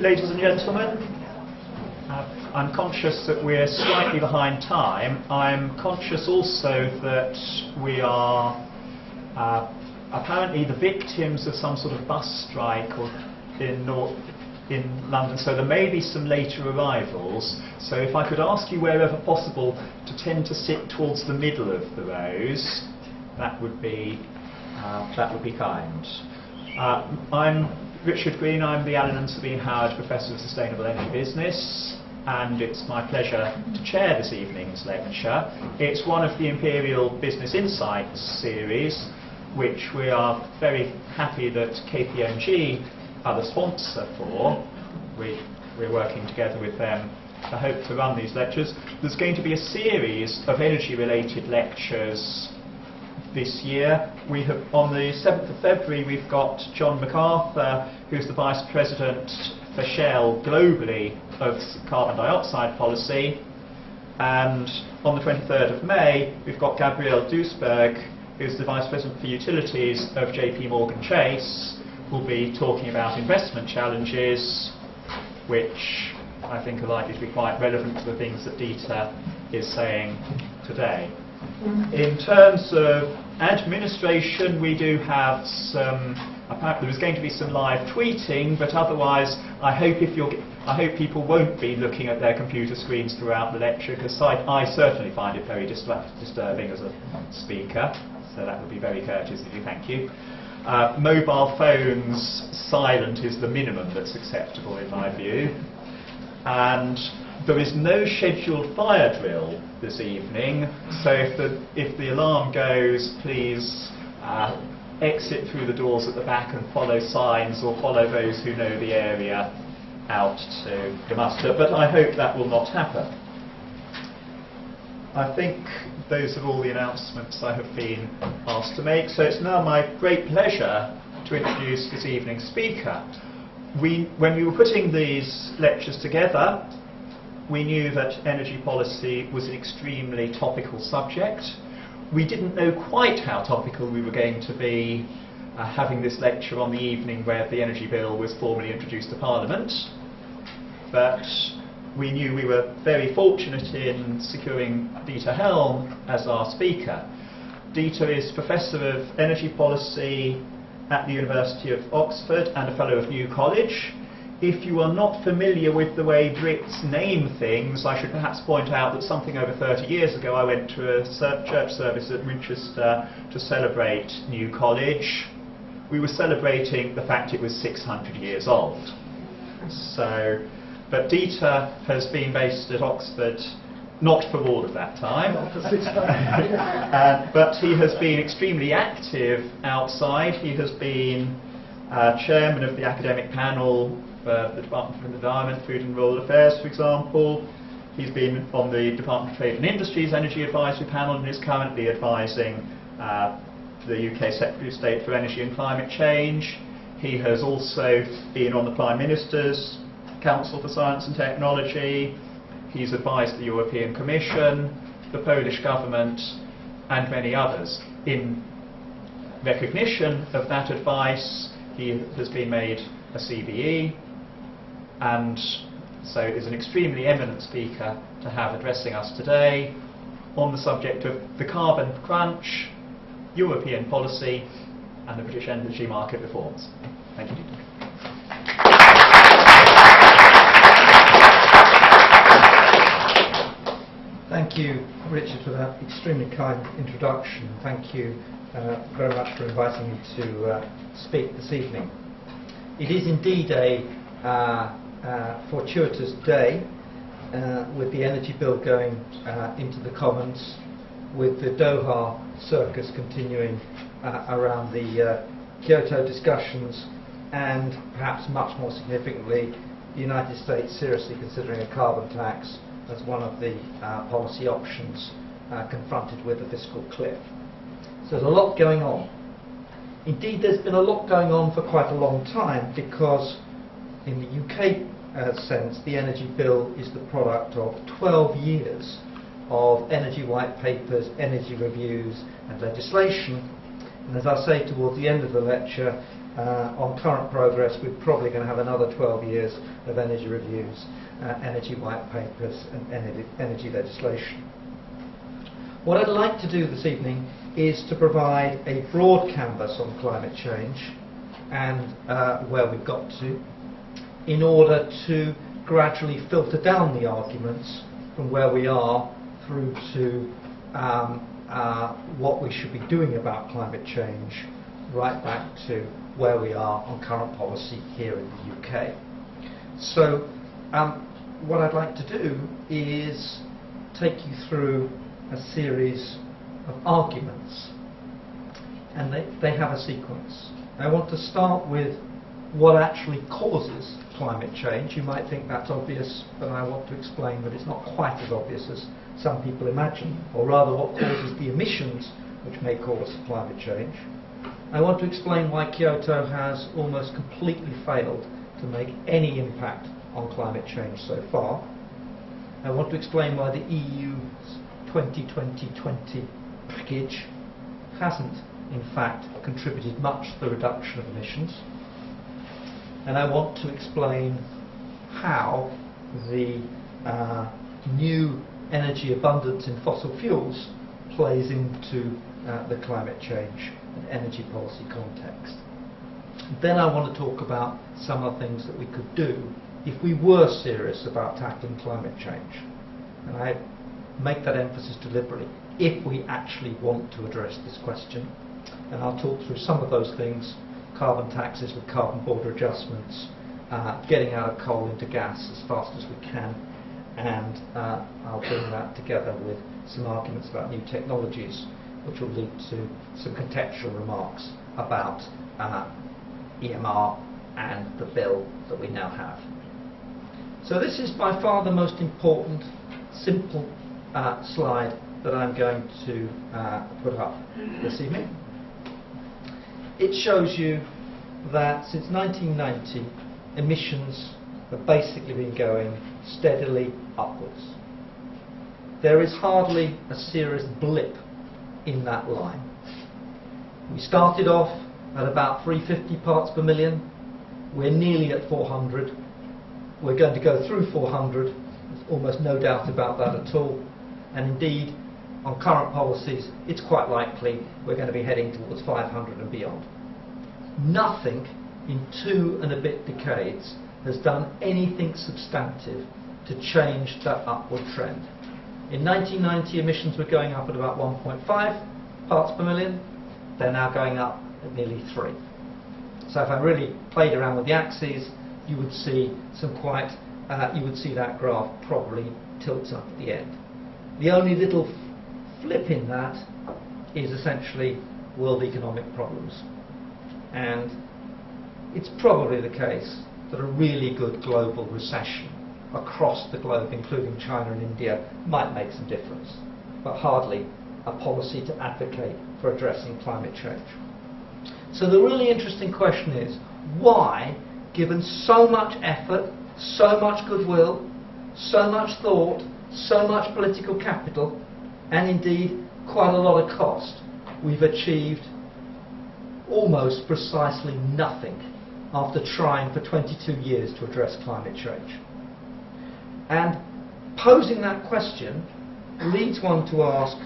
Ladies and gentlemen, I'm conscious that we're slightly behind time. I'm conscious also that we are apparently the victims of some sort of bus strike in London, so there may be some later arrivals. So if I could ask you wherever possible to tend to sit towards the middle of the rows, that would be kind. I'm Richard Green. I'm the Allen & Sabine Howard Professor of Sustainable Energy Business, and it's my pleasure to chair this evening's lecture. It's one of the Imperial Business Insights Series, which we are very happy that KPMG are the sponsor for. We're working together with them to hope to run these lectures. There's going to be a series of energy-related lectures this year. We have, on the 7th of February, we've got John MacArthur, who's the Vice President for Shell globally of carbon dioxide policy. And on the 23rd of May, we've got Gabrielle Duisberg, who's the Vice President for Utilities of JP Morgan Chase, who'll be talking about investment challenges, which I think are likely to be quite relevant to the things that Dieter is saying today. In terms of administration, we do have some. Apparently, there's going to be some live tweeting, but otherwise, I hope people won't be looking at their computer screens throughout the lecture, because I certainly find it very disturbing as a speaker. So that would be very courteous of you. Thank you. Mobile phones silent is the minimum that's acceptable in my view, and there is no scheduled fire drill this evening, so if the alarm goes, please exit through the doors at the back and follow signs, or follow those who know the area out to the muster, but I hope that will not happen. I think those are all the announcements I have been asked to make, so it's now my great pleasure to introduce this evening's speaker. When we were putting these lectures together, we knew that energy policy was an extremely topical subject. We didn't know quite how topical we were going to be having this lecture on the evening where the energy bill was formally introduced to Parliament, but we knew we were very fortunate in securing Dieter Helm as our speaker. Dieter is Professor of Energy Policy at the University of Oxford and a Fellow of New College. If you are not familiar with the way Brits name things, I should perhaps point out that something over 30 years ago I went to a church service at Winchester to celebrate New College. We were celebrating the fact it was 600 years old. But Dieter has been based at Oxford not for all of that time, but he has been extremely active outside. He has been chairman of the academic panel for the Department for Environment, Food and Rural Affairs, for example. He's been on the Department of Trade and Industry's Energy Advisory Panel and is currently advising the UK Secretary of State for Energy and Climate Change. He has also been on the Prime Minister's Council for Science and Technology. He's advised the European Commission, the Polish government, and many others. In recognition of that advice, he has been made a CBE, and so is an extremely eminent speaker to have addressing us today on the subject of the carbon crunch, European policy, and the British energy market reforms. Thank you, Dieter. Thank you, Richard, for that extremely kind introduction. Thank you very much for inviting me to speak this evening. It is indeed a fortuitous day with the energy bill going into the Commons, with the Doha circus continuing around the Kyoto discussions, and perhaps much more significantly, the United States seriously considering a carbon tax as one of the policy options confronted with a fiscal cliff. So there's a lot going on. Indeed, there's been a lot going on for quite a long time, because in the UK sense, the energy bill is the product of 12 years of energy white papers, energy reviews and legislation. And as I say towards the end of the lecture, on current progress, we're probably going to have another 12 years of energy reviews, energy white papers and energy legislation. What I'd like to do this evening is to provide a broad canvas on climate change and where we've got to, in order to gradually filter down the arguments from where we are through to what we should be doing about climate change, right back to where we are on current policy here in the UK. So what I'd like to do is take you through a series of arguments, and they have a sequence. I want to start with what actually causes climate change. You might think that's obvious, but I want to explain that it's not quite as obvious as some people imagine, or rather what causes the emissions which may cause climate change. I want to explain why Kyoto has almost completely failed to make any impact on climate change so far. I want to explain why the EU's 2020 package hasn't, in fact, contributed much to the reduction of emissions. And I want to explain how the new energy abundance in fossil fuels plays into the climate change and energy policy context. Then I want to talk about some of the things that we could do if we were serious about tackling climate change. And I make that emphasis deliberately, if we actually want to address this question. And I'll talk through some of those things: carbon taxes with carbon border adjustments, getting out of coal into gas as fast as we can, and I'll bring that together with some arguments about new technologies, which will lead to some contextual remarks about EMR and the bill that we now have. So this is by far the most important, simple slide that I'm going to put up this evening. It shows you that since 1990, emissions have basically been going steadily upwards. There is hardly a serious blip in that line. We started off at about 350 parts per million. We're nearly at 400. We're going to go through 400. There's almost no doubt about that at all. And indeed, on current policies, it's quite likely we're going to be heading towards 500 and beyond. Nothing in 2 and a bit decades has done anything substantive to change that upward trend. In 1990, emissions were going up at about 1.5 parts per million. They're now going up at nearly 3. So if I really played around with the axes, you would see you would see that graph probably tilts up at the end. The only little flip in that is essentially world economic problems. And it's probably the case that a really good global recession across the globe, including China and India, might make some difference, but hardly a policy to advocate for addressing climate change. So the really interesting question is, why, given so much effort, so much goodwill, so much thought, so much political capital, and indeed quite a lot of cost, we've achieved almost precisely nothing after trying for 22 years to address climate change? And posing that question leads one to ask,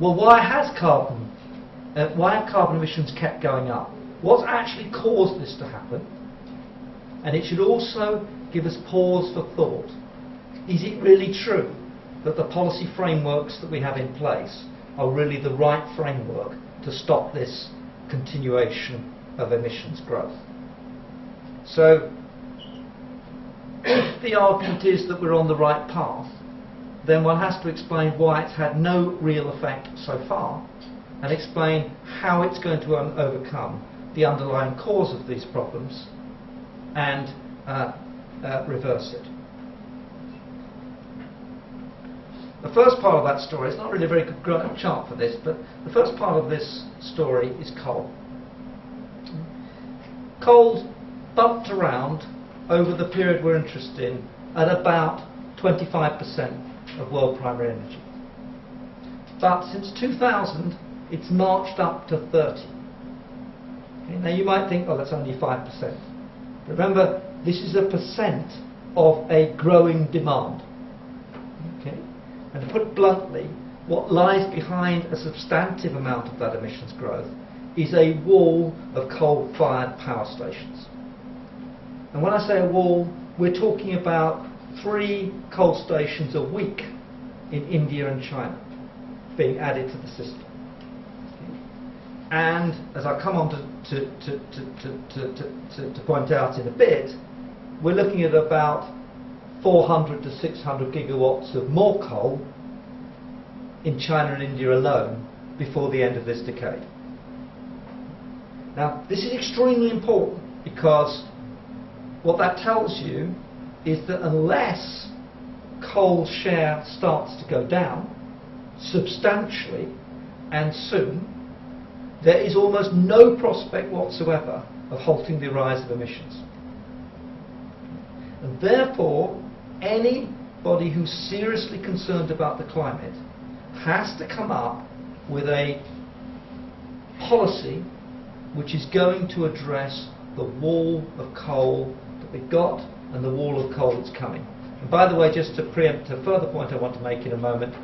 well, why have carbon emissions kept going up? What's actually caused this to happen? And it should also give us pause for thought. Is it really true that the policy frameworks that we have in place are really the right framework to stop this continuation of emissions growth? So, if the argument is that we're on the right path, then one has to explain why it's had no real effect so far, and explain how it's going to overcome the underlying cause of these problems and reverse it. The first part of that story, it's not really a very good chart for this, but the first part of this story is coal. Coal bumped around over the period we're interested in at about 25% of world primary energy. But since 2000, it's marched up to 30. Okay, now you might think, oh, that's only 5%. Remember, this is a percent of a growing demand. Okay? And to put it bluntly, what lies behind a substantive amount of that emissions growth is a wall of coal-fired power stations. And when I say a wall, we're talking about 3 coal stations a week in India and China being added to the system. Okay? And as I come on to point out in a bit, we're looking at about 400 to 600 gigawatts of more coal in China and India alone before the end of this decade. Now, this is extremely important because what that tells you is that unless coal share starts to go down substantially and soon, there is almost no prospect whatsoever of halting the rise of emissions. And therefore, anybody who's seriously concerned about the climate has to come up with a policy which is going to address the wall of coal that we've got and the wall of coal that's coming. And by the way, just to preempt a further point I want to make in a moment,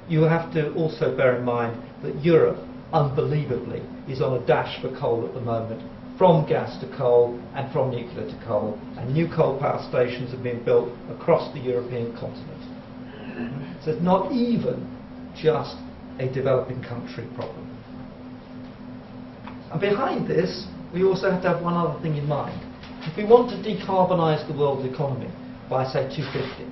you have to also bear in mind that Europe, unbelievably, is on a dash for coal at the moment, from gas to coal and from nuclear to coal, and new coal power stations have been built across the European continent. So it's not even just a developing country problem. And behind this, we also have to have one other thing in mind. If we want to decarbonise the world's economy by, say, 2050,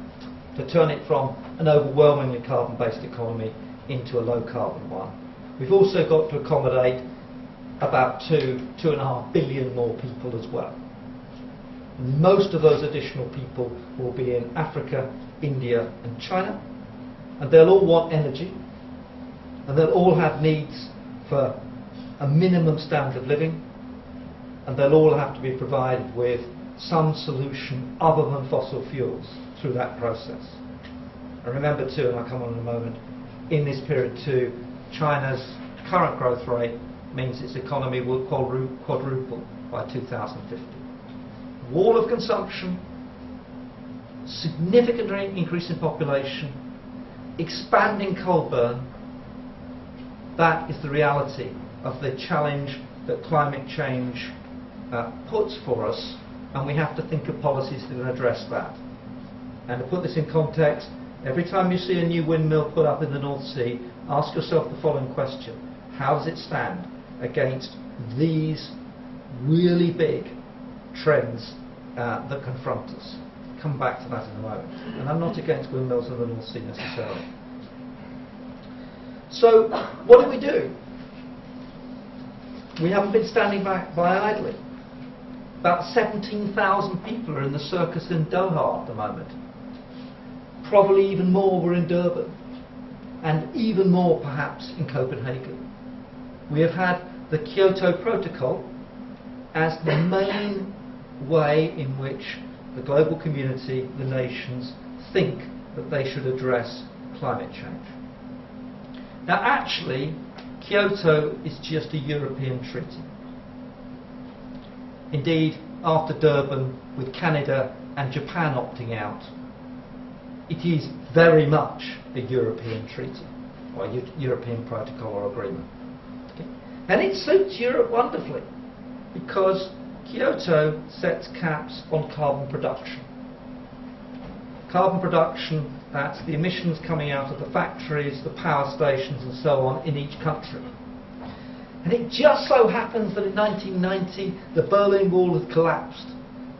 to turn it from an overwhelmingly carbon-based economy into a low-carbon one, we've also got to accommodate about 2.5 billion more people as well. Most of those additional people will be in Africa, India and China, and they'll all want energy, and they'll all have needs for a minimum standard of living, and they'll all have to be provided with some solution other than fossil fuels through that process. And remember too, and I'll come on in a moment, in this period too, China's current growth rate means its economy will quadruple by 2050. Wall of consumption, significant increase in population, expanding coal burn. That is the reality of the challenge that climate change puts for us, and we have to think of policies that will address that. And to put this in context, every time you see a new windmill put up in the North Sea, ask yourself the following question: how does it stand against these really big trends that confront us? Come back to that in a moment. And I'm not against windmills in the North Sea necessarily. So, what do we do? We haven't been standing by idly. About 17,000 people are in the circus in Doha at the moment. Probably even more were in Durban, and even more perhaps in Copenhagen. We have had the Kyoto Protocol as the main way in which the global community, the nations, think that they should address climate change. Now actually, Kyoto is just a European treaty. Indeed, after Durban, with Canada and Japan opting out, it is very much a European treaty, or a European protocol or agreement. Okay? And it suits Europe wonderfully, because Kyoto sets caps on carbon production. Carbon production, that's the emissions coming out of the factories, the power stations and so on in each country. And it just so happens that in 1990 the Berlin Wall had collapsed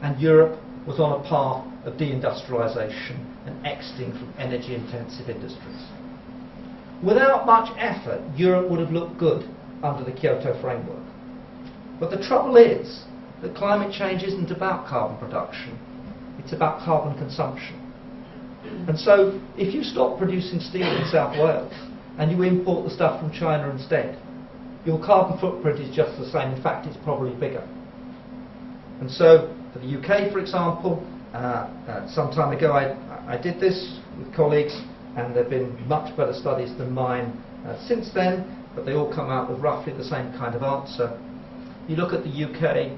and Europe was on a path of deindustrialisation and exiting from energy-intensive industries. Without much effort, Europe would have looked good under the Kyoto framework. But the trouble is that climate change isn't about carbon production, it's about carbon consumption. And so, if you stop producing steel in South Wales and you import the stuff from China instead, your carbon footprint is just the same. In fact, it's probably bigger. And so, for the UK, for example, some time ago I did this with colleagues, and there have been much better studies than mine since then, but they all come out with roughly the same kind of answer. You look at the UK,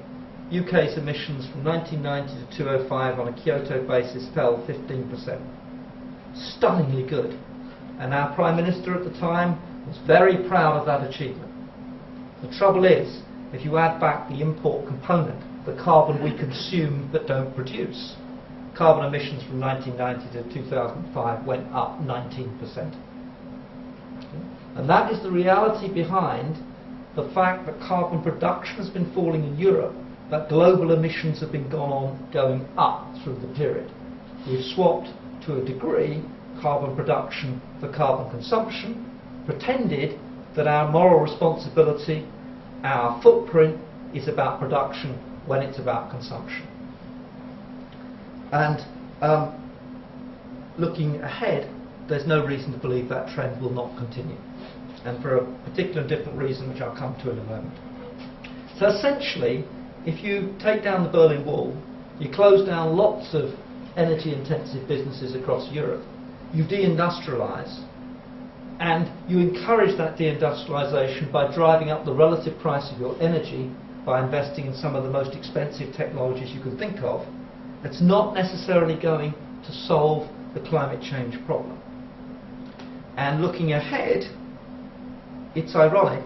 UK's emissions from 1990 to 2005 on a Kyoto basis fell 15%. Stunningly good. And our Prime Minister at the time was very proud of that achievement. The trouble is, if you add back the import component, the carbon we consume but don't produce, carbon emissions from 1990 to 2005 went up 19%. And that is the reality behind the fact that carbon production has been falling in Europe, but global emissions have been going up through the period. We've swapped, to a degree, carbon production for carbon consumption, pretended that our moral responsibility, our footprint, is about production when it's about consumption. And looking ahead, there's no reason to believe that trend will not continue, and for a particular and different reason which I'll come to in a moment. So essentially, if you take down the Berlin Wall, you close down lots of energy-intensive businesses across Europe, you deindustrialise, and you encourage that deindustrialisation by driving up the relative price of your energy by investing in some of the most expensive technologies you can think of, it's not necessarily going to solve the climate change problem. And looking ahead, it's ironic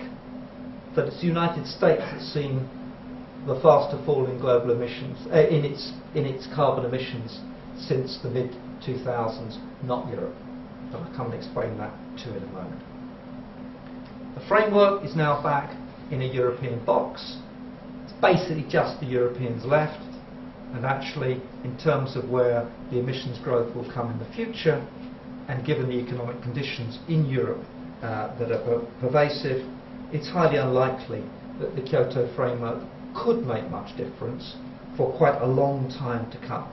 that it's the United States that's seen the faster fall in global emissions, in its carbon emissions since the mid-2000s, not Europe. And I'll come and explain that too in a moment. The framework is now back in a European box. It's basically just the Europeans left, and actually, in terms of where the emissions growth will come in the future, and given the economic conditions in Europe that are pervasive, it's highly unlikely that the Kyoto framework could make much difference for quite a long time to come.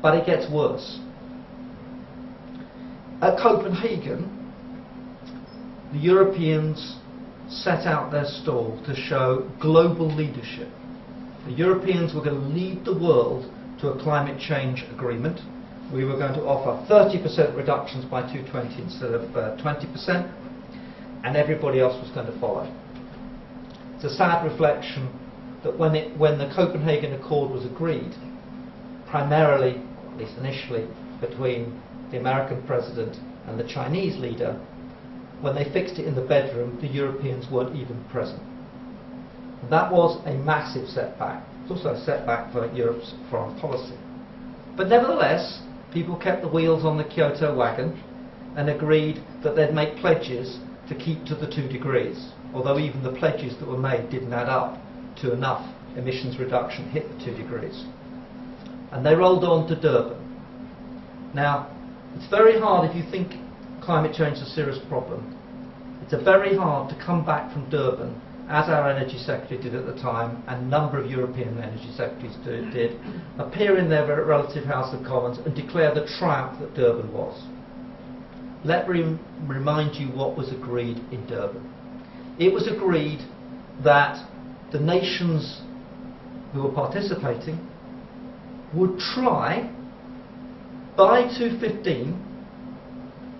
But it gets worse. At Copenhagen, the Europeans set out their stall to show global leadership. The Europeans were going to lead the world to a climate change agreement. We were going to offer 30% reductions by 2020 instead of 20%, and everybody else was going to follow. It's a sad reflection that when the Copenhagen Accord was agreed, primarily, at least initially, between the American president and the Chinese leader, when they fixed it in the bedroom, the Europeans weren't even present. And that was a massive setback. It's also a setback for Europe's foreign policy. But nevertheless, people kept the wheels on the Kyoto wagon and agreed that they'd make pledges to keep to the 2 degrees, although even the pledges that were made didn't add up to enough emissions reduction to hit the 2 degrees. And they rolled on to Durban. Now, it's very hard if you think climate change is a serious problem. It's very hard to come back from Durban, as our Energy Secretary did at the time, and a number of European Energy Secretaries did, appear in their relative House of Commons and declare the triumph that Durban was. Let me remind you what was agreed in Durban. It was agreed that the nations who were participating would try, by 2015,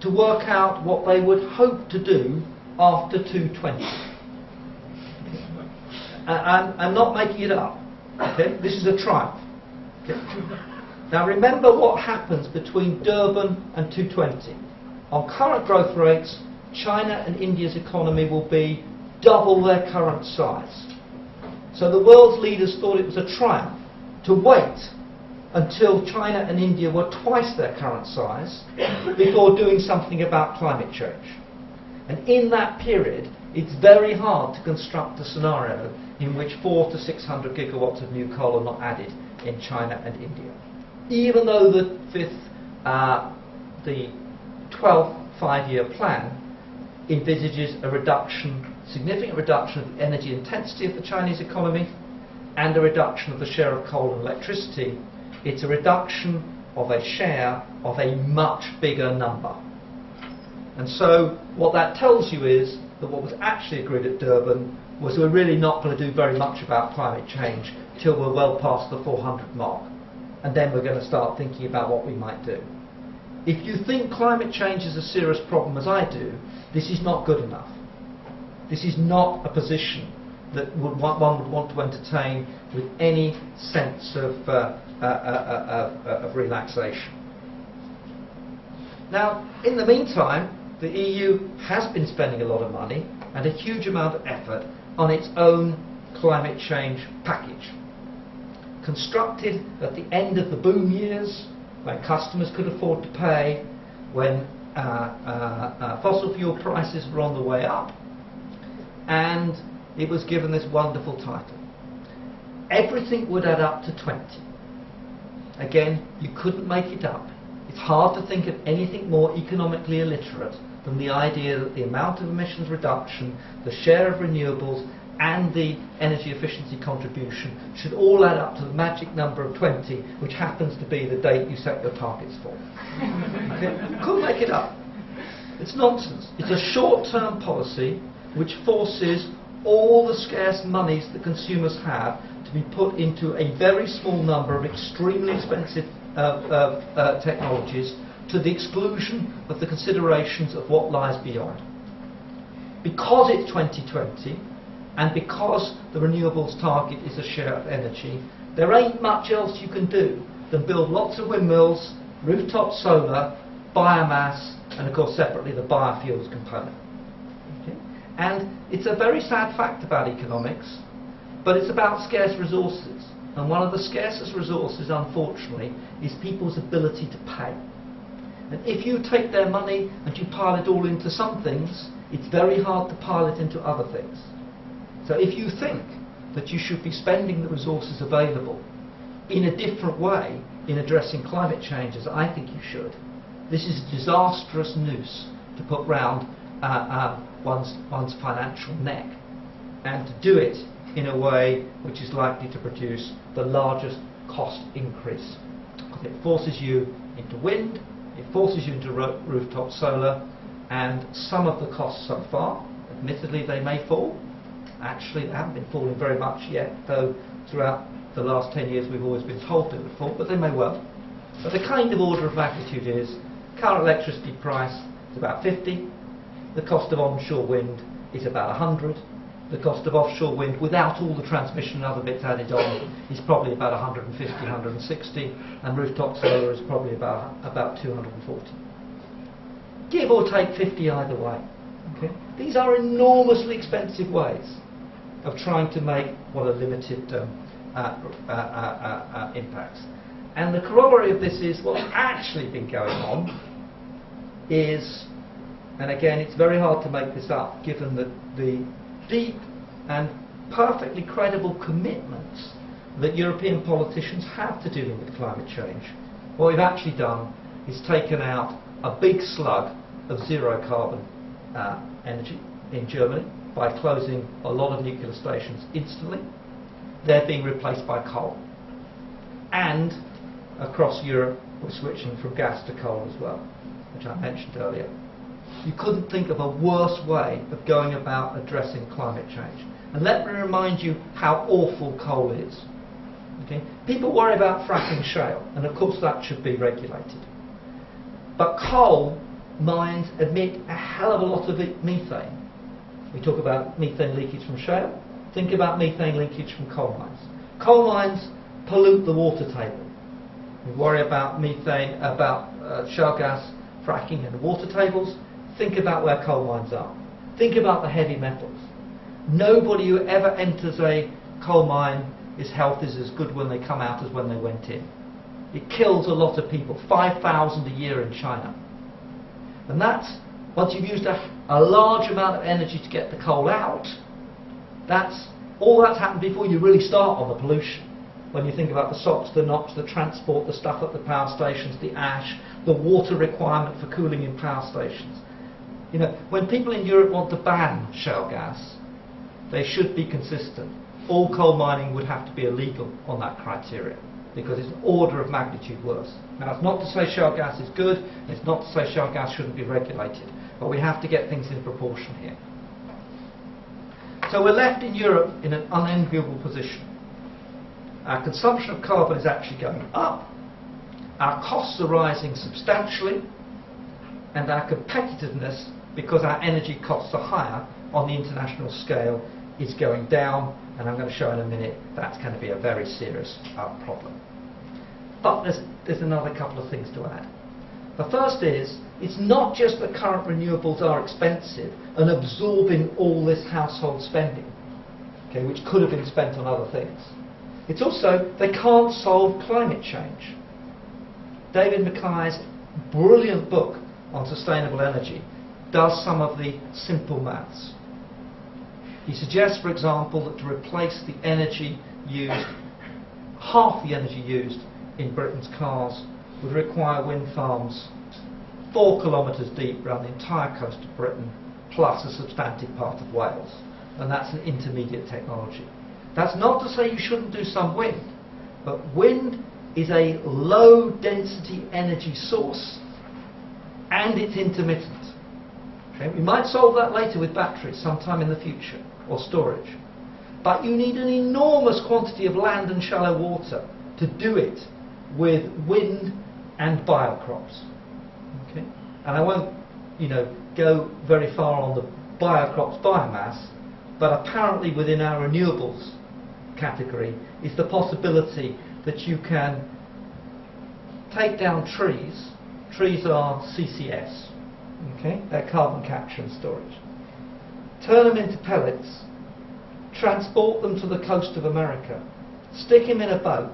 to work out what they would hope to do after 2020. I'm not making it up. Okay? This is a triumph. Okay? Now remember what happens between Durban and 2020. On current growth rates, China and India's economy will be double their current size. So the world's leaders thought it was a triumph to wait until China and India were twice their current size before doing something about climate change. And in that period, it's very hard to construct a scenario in which 400 to 600 gigawatts of new coal are not added in China and India. Even though the 12th five-year plan envisages a reduction, significant reduction of the energy intensity of the Chinese economy and a reduction of the share of coal and electricity, it's a reduction of a share of a much bigger number. And so what that tells you is that what was actually agreed at Durban was we're really not going to do very much about climate change till we're well past the 400 mark. And then we're going to start thinking about what we might do. If you think climate change is a serious problem, as I do, this is not good enough. This is not a position that one would want to entertain with any sense of relaxation. Now, in the meantime, the EU has been spending a lot of money and a huge amount of effort on its own climate change package. Constructed at the end of the boom years, when customers could afford to pay, when fossil fuel prices were on the way up, and it was given this wonderful title. Everything would add up to 20. Again, you couldn't make it up. It's hard to think of anything more economically illiterate than the idea that the amount of emissions reduction, the share of renewables, and the energy efficiency contribution should all add up to the magic number of 20, which happens to be the date you set your targets for. Okay? You couldn't make it up. It's nonsense. It's a short-term policy which forces all the scarce monies that consumers have to be put into a very small number of extremely expensive technologies, to the exclusion of the considerations of what lies beyond. Because it's 2020, and because the renewables target is a share of energy, there ain't much else you can do than build lots of windmills, rooftop solar, biomass, and of course separately the biofuels component. Okay? And it's a very sad fact about economics, but it's about scarce resources. And one of the scarcest resources, unfortunately, is people's ability to pay. And if you take their money and you pile it all into some things, it's very hard to pile it into other things. So if you think that you should be spending the resources available in a different way in addressing climate change, as I think you should, this is a disastrous noose to put round one's financial neck, and to do it in a way which is likely to produce the largest cost increase. It forces you into wind, it forces you into rooftop solar, and some of the costs so far, admittedly they may fall. Actually, they haven't been falling very much yet, though throughout the last 10 years we've always been told they would fall, but they may well. But the kind of order of magnitude is, current electricity price is about 50, the cost of onshore wind is about 100, the cost of offshore wind without all the transmission and other bits added on is probably about 150, 160, and rooftop solar is probably about 240. Give or take 50 either way. Okay? These are enormously expensive ways of trying to make what are limited impacts. And the corollary of this is what's actually been going on is, and again it's very hard to make this up given the deep and perfectly credible commitments that European politicians have to dealing with climate change. What we've actually done is taken out a big slug of zero carbon energy in Germany by closing a lot of nuclear stations instantly. They're being replaced by coal. And across Europe we're switching from gas to coal as well, which I mentioned earlier. You couldn't think of a worse way of going about addressing climate change. And let me remind you how awful coal is. Okay? People worry about fracking shale, and of course that should be regulated. But coal mines emit a hell of a lot of methane. We talk about methane leakage from shale. Think about methane leakage from coal mines. Coal mines pollute the water table. We worry about methane, about shale gas fracking and water tables. Think about where coal mines are. Think about the heavy metals. Nobody who ever enters a coal mine, his health is as good when they come out as when they went in. It kills a lot of people, 5,000 a year in China. And that's, once you've used a large amount of energy to get the coal out, all that's happened before you really start on the pollution. When you think about the SOx, the NOx, the transport, the stuff at the power stations, the ash, the water requirement for cooling in power stations. You know, when people in Europe want to ban shale gas, they should be consistent. All coal mining would have to be illegal on that criteria, because it's an order of magnitude worse. Now, it's not to say shale gas is good, it's not to say shale gas shouldn't be regulated, but we have to get things in proportion here. So we're left in Europe in an unenviable position. Our consumption of carbon is actually going up, our costs are rising substantially, and our competitiveness, because our energy costs are higher on the international scale, is going down, and I'm going to show in a minute that's going to be a very serious problem. But there's another couple of things to add. The first is, it's not just that current renewables are expensive and absorbing all this household spending, okay, which could have been spent on other things. It's also they can't solve climate change. David Mackay's brilliant book on sustainable energy does some of the simple maths. He suggests, for example, that to replace the energy used, half the energy used in Britain's cars would require wind farms 4 kilometres deep around the entire coast of Britain, plus a substantive part of Wales. And that's an intermediate technology. That's not to say you shouldn't do some wind, but wind is a low density energy source and it's intermittent. Okay? We might solve that later with batteries sometime in the future, or storage. But you need an enormous quantity of land and shallow water to do it with wind and biocrops. Okay? And I won't, go very far on the biocrops biomass, but apparently within our renewables category is the possibility that you can take down trees. Trees are CCS, okay? They're carbon capture and storage. Turn them into pellets, transport them to the coast of America, stick them in a boat,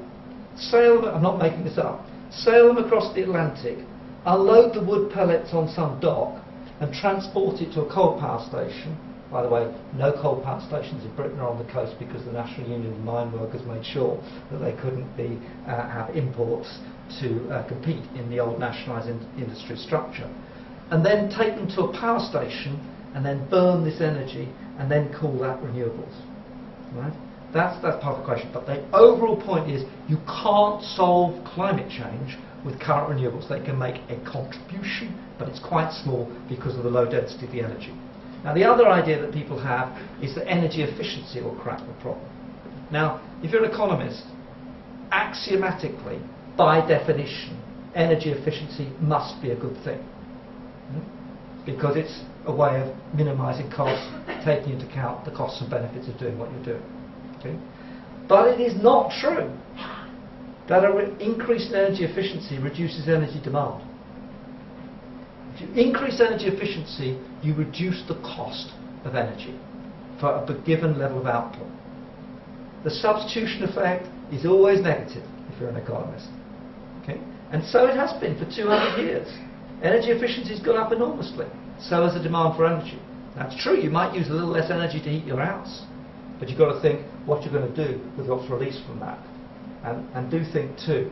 sail them, I'm not making this up, sail them across the Atlantic, unload the wood pellets on some dock and transport it to a coal power station. By the way, no coal power stations in Britain are on the coast because the National Union of Mine Workers made sure that they couldn't have imports to compete in the old nationalised industry structure. And then take them to a power station and then burn this energy and then call that renewables. Right? That's part of the question. But the overall point is you can't solve climate change with current renewables. They can make a contribution, but it's quite small because of the low density of the energy. Now, the other idea that people have is that energy efficiency will crack the problem. Now, if you're an economist, axiomatically, by definition, energy efficiency must be a good thing. Because it's a way of minimising costs, taking into account the costs and benefits of doing what you're doing. Okay? But it is not true that an increase in energy efficiency reduces energy demand. If you increase energy efficiency, you reduce the cost of energy for a given level of output. The substitution effect is always negative if you're an economist. Okay? And so it has been for 200 years. Energy efficiency has gone up enormously. So has the demand for energy. That's true, you might use a little less energy to heat your house, but you've got to think what you're going to do with what's released from that. And do think too,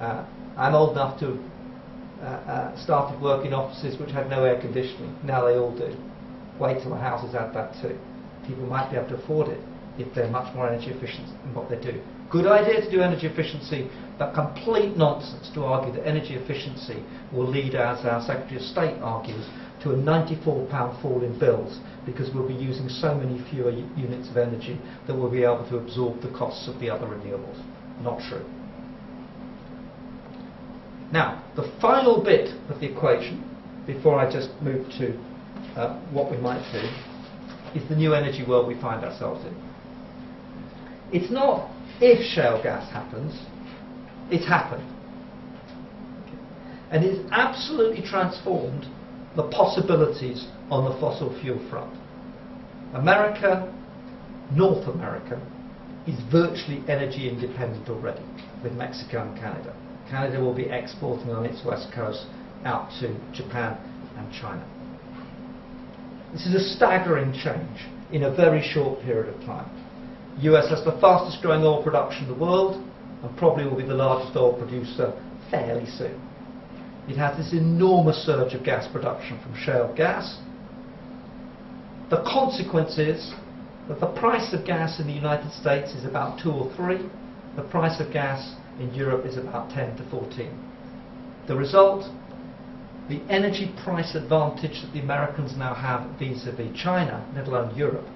I'm old enough to started work in offices which had no air conditioning. Now they all do. Wait till the houses add that too. People might be able to afford it if they're much more energy efficient in what they do. Good idea to do energy efficiency, but complete nonsense to argue that energy efficiency will lead, as our Secretary of State argues, to a £94 fall in bills because we'll be using so many fewer units of energy that we'll be able to absorb the costs of the other renewables. Not true. Now, the final bit of the equation, before I just move to what we might do, is the new energy world we find ourselves in. It's not if shale gas happens, it's happened. And it's absolutely transformed the possibilities on the fossil fuel front. America, North America, is virtually energy independent already, with Mexico and Canada. Canada will be exporting on its west coast out to Japan and China. This is a staggering change in a very short period of time. The US has the fastest growing oil production in the world and probably will be the largest oil producer fairly soon. It has this enormous surge of gas production from shale gas. The consequence is that the price of gas in the United States is about 2 or 3. The price of gas in Europe is about 10 to 14. The result, the energy price advantage that the Americans now have vis-à-vis China, let alone Europe,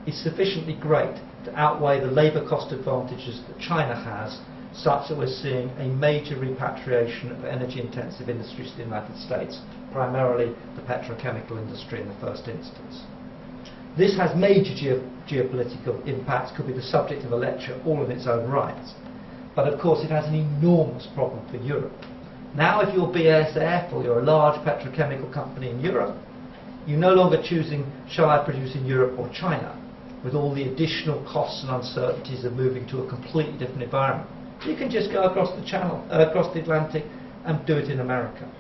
is sufficiently great to outweigh the labour cost advantages that China has, such that we're seeing a major repatriation of energy-intensive industries to the United States, primarily the petrochemical industry in the first instance. This has major geopolitical impacts, could be the subject of a lecture all in its own right. But of course it has an enormous problem for Europe. Now if you're BASF or you're a large petrochemical company in Europe, you're no longer choosing, shall I produce in Europe or China, with all the additional costs and uncertainties of moving to a completely different environment. You can just go across the channel, across the Atlantic, and do it in America.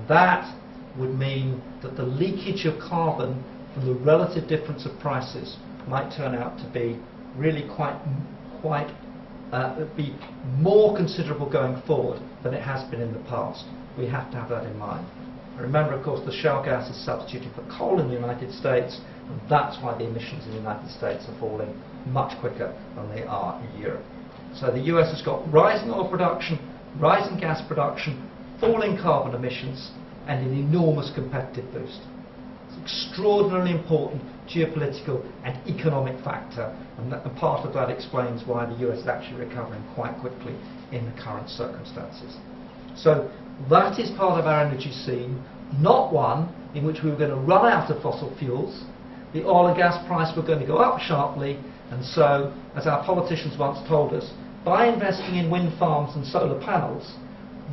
That would mean that the leakage of carbon from the relative difference of prices might turn out to be really be more considerable going forward than it has been in the past. We have to have that in mind. Remember, of course, the shale gas is substituted for coal in the United States, and that's why the emissions in the United States are falling much quicker than they are in Europe. So the US has got rising oil production, rising gas production, falling carbon emissions, and an enormous competitive boost. It's an extraordinarily important geopolitical and economic factor, and part of that explains why the US is actually recovering quite quickly in the current circumstances. So that is part of our energy scene, not one in which we were going to run out of fossil fuels. The oil and gas price were going to go up sharply, and so, as our politicians once told us, by investing in wind farms and solar panels,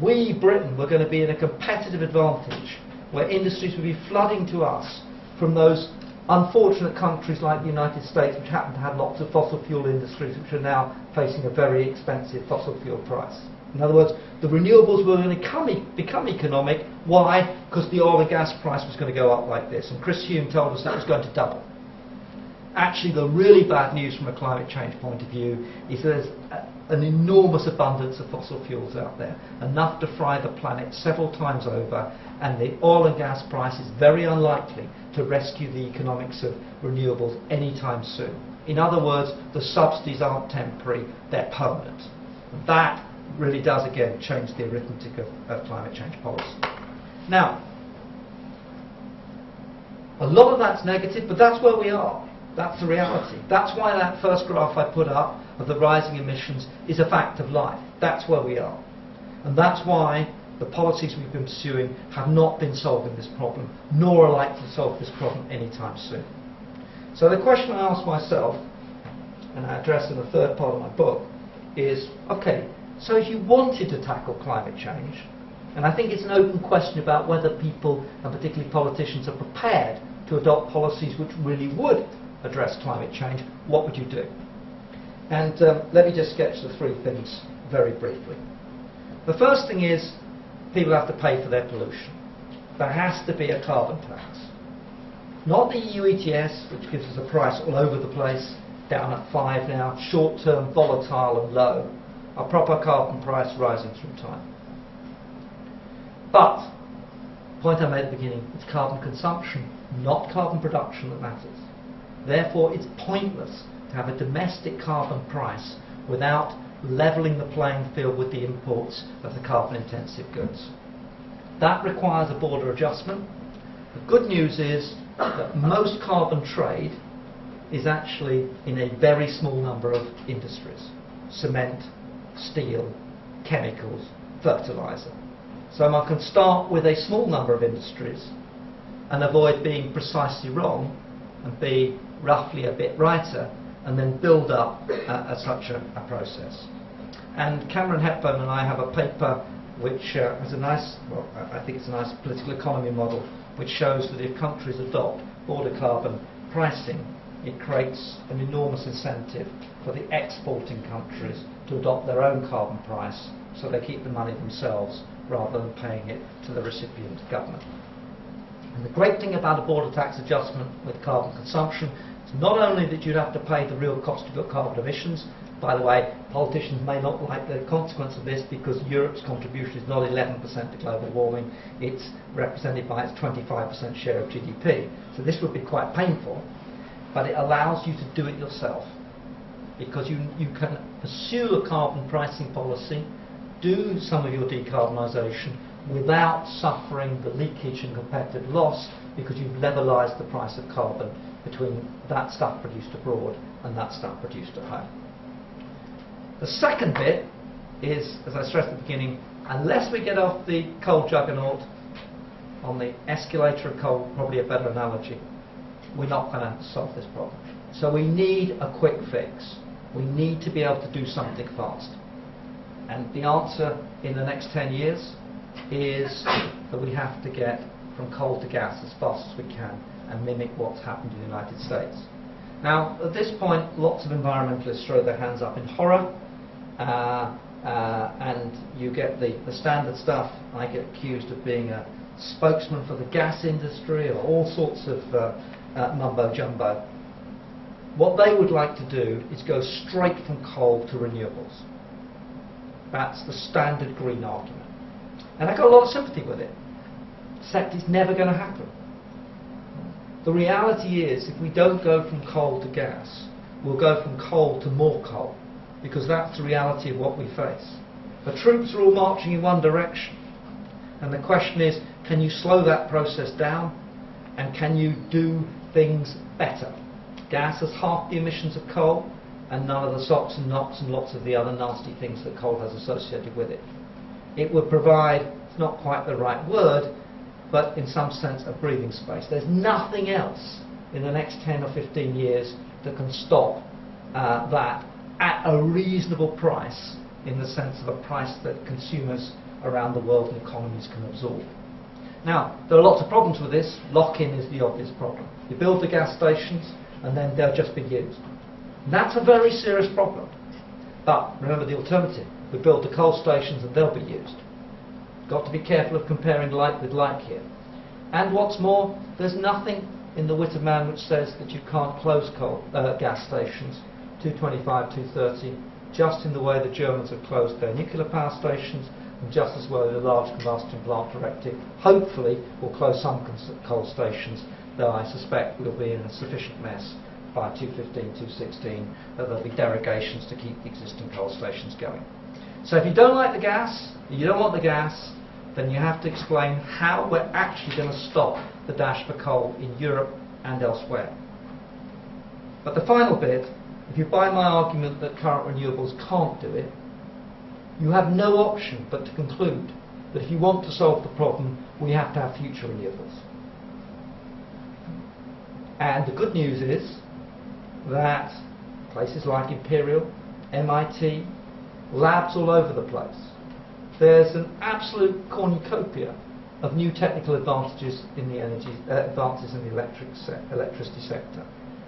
we, Britain, were going to be in a competitive advantage where industries would be flooding to us from those unfortunate countries like the United States, which happen to have lots of fossil fuel industries, which are now facing a very expensive fossil fuel price. In other words, the renewables were going to become economic. Why? Because the oil and gas price was going to go up like this. And Chris Hume told us that was going to double. Actually, the really bad news from a climate change point of view is there's an enormous abundance of fossil fuels out there, enough to fry the planet several times over, and the oil and gas price is very unlikely to rescue the economics of renewables anytime soon. In other words, the subsidies aren't temporary, they're permanent. That really does, again, change the arithmetic of climate change policy. Now, a lot of that's negative, but that's where we are. That's the reality. That's why that first graph I put up of the rising emissions is a fact of life. That's where we are. And that's why the policies we've been pursuing have not been solving this problem, nor are likely to solve this problem anytime soon. So the question I ask myself, and I address in the third part of my book, is, okay, so if you wanted to tackle climate change, and I think it's an open question about whether people, and particularly politicians, are prepared to adopt policies which really would address climate change, what would you do? And let me just sketch the three things very briefly. The first thing is people have to pay for their pollution. There has to be a carbon tax. Not the EU ETS, which gives us a price all over the place, down at 5 now, short-term, volatile and low. A proper carbon price rising through time. But, point I made at the beginning, it's carbon consumption, not carbon production that matters. Therefore, it's pointless to have a domestic carbon price without levelling the playing field with the imports of the carbon-intensive goods. That requires a border adjustment. The good news is that most carbon trade is actually in a very small number of industries. Cement, steel, chemicals, fertiliser. So I can start with a small number of industries and avoid being precisely wrong and be roughly a bit righter, and then build up such a process. And Cameron Hepburn and I have a paper which has a nice, well, I think it's a nice political economy model, which shows that if countries adopt border carbon pricing, it creates an enormous incentive for the exporting countries to adopt their own carbon price, so they keep the money themselves rather than paying it to the recipient government. And the great thing about a border tax adjustment with carbon consumption is not only that you'd have to pay the real cost of your carbon emissions. By the way, politicians may not like the consequence of this because Europe's contribution is not 11% to global warming, it's represented by its 25% share of GDP. So this would be quite painful, but it allows you to do it yourself, because you can pursue a carbon pricing policy, do some of your decarbonisation without suffering the leakage and competitive loss, because you've levelised the price of carbon between that stuff produced abroad and that stuff produced at home. The second bit is, as I stressed at the beginning, unless we get off the coal juggernaut on the escalator of coal, probably a better analogy, we're not going to solve this problem. So we need a quick fix. We need to be able to do something fast. And the answer in the next 10 years is that we have to get from coal to gas as fast as we can and mimic what's happened in the United States. Now, at this point, lots of environmentalists throw their hands up in horror, and you get the standard stuff. I get accused of being a spokesman for the gas industry or all sorts of mumbo-jumbo. What they would like to do is go straight from coal to renewables. That's the standard green argument. And I've got a lot of sympathy with it. Except it's never going to happen. The reality is, if we don't go from coal to gas, we'll go from coal to more coal, because that's the reality of what we face. The troops are all marching in one direction, and the question is, can you slow that process down, and can you do things better? Gas has half the emissions of coal, and none of the SOx and NOx and lots of the other nasty things that coal has associated with it. It would provide, it's not quite the right word, but in some sense a breathing space. There's nothing else in the next 10 or 15 years that can stop that at a reasonable price, in the sense of a price that consumers around the world and economies can absorb. Now, there are lots of problems with this. Lock-in is the obvious problem. You build the gas stations and then they'll just be used. And that's a very serious problem. But remember the alternative. We build the coal stations and they'll be used. Got to be careful of comparing like with like here. And what's more, there's nothing in the wit of man which says that you can't close gas stations 225, 230, just in the way the Germans have closed their nuclear power stations, and just as well the Large Combustion Plant Directive hopefully will close some coal stations, though I suspect we'll be in a sufficient mess by 215, 216 that there'll be derogations to keep the existing coal stations going. So if you don't like the gas, you don't want the gas, then you have to explain how we're actually going to stop the dash for coal in Europe and elsewhere. But the final bit, if you buy my argument that current renewables can't do it, you have no option but to conclude that if you want to solve the problem, we have to have future renewables. And the good news is that places like Imperial, MIT, labs all over the place, there's an absolute cornucopia of new technical advantages in the advances in the electricity sector,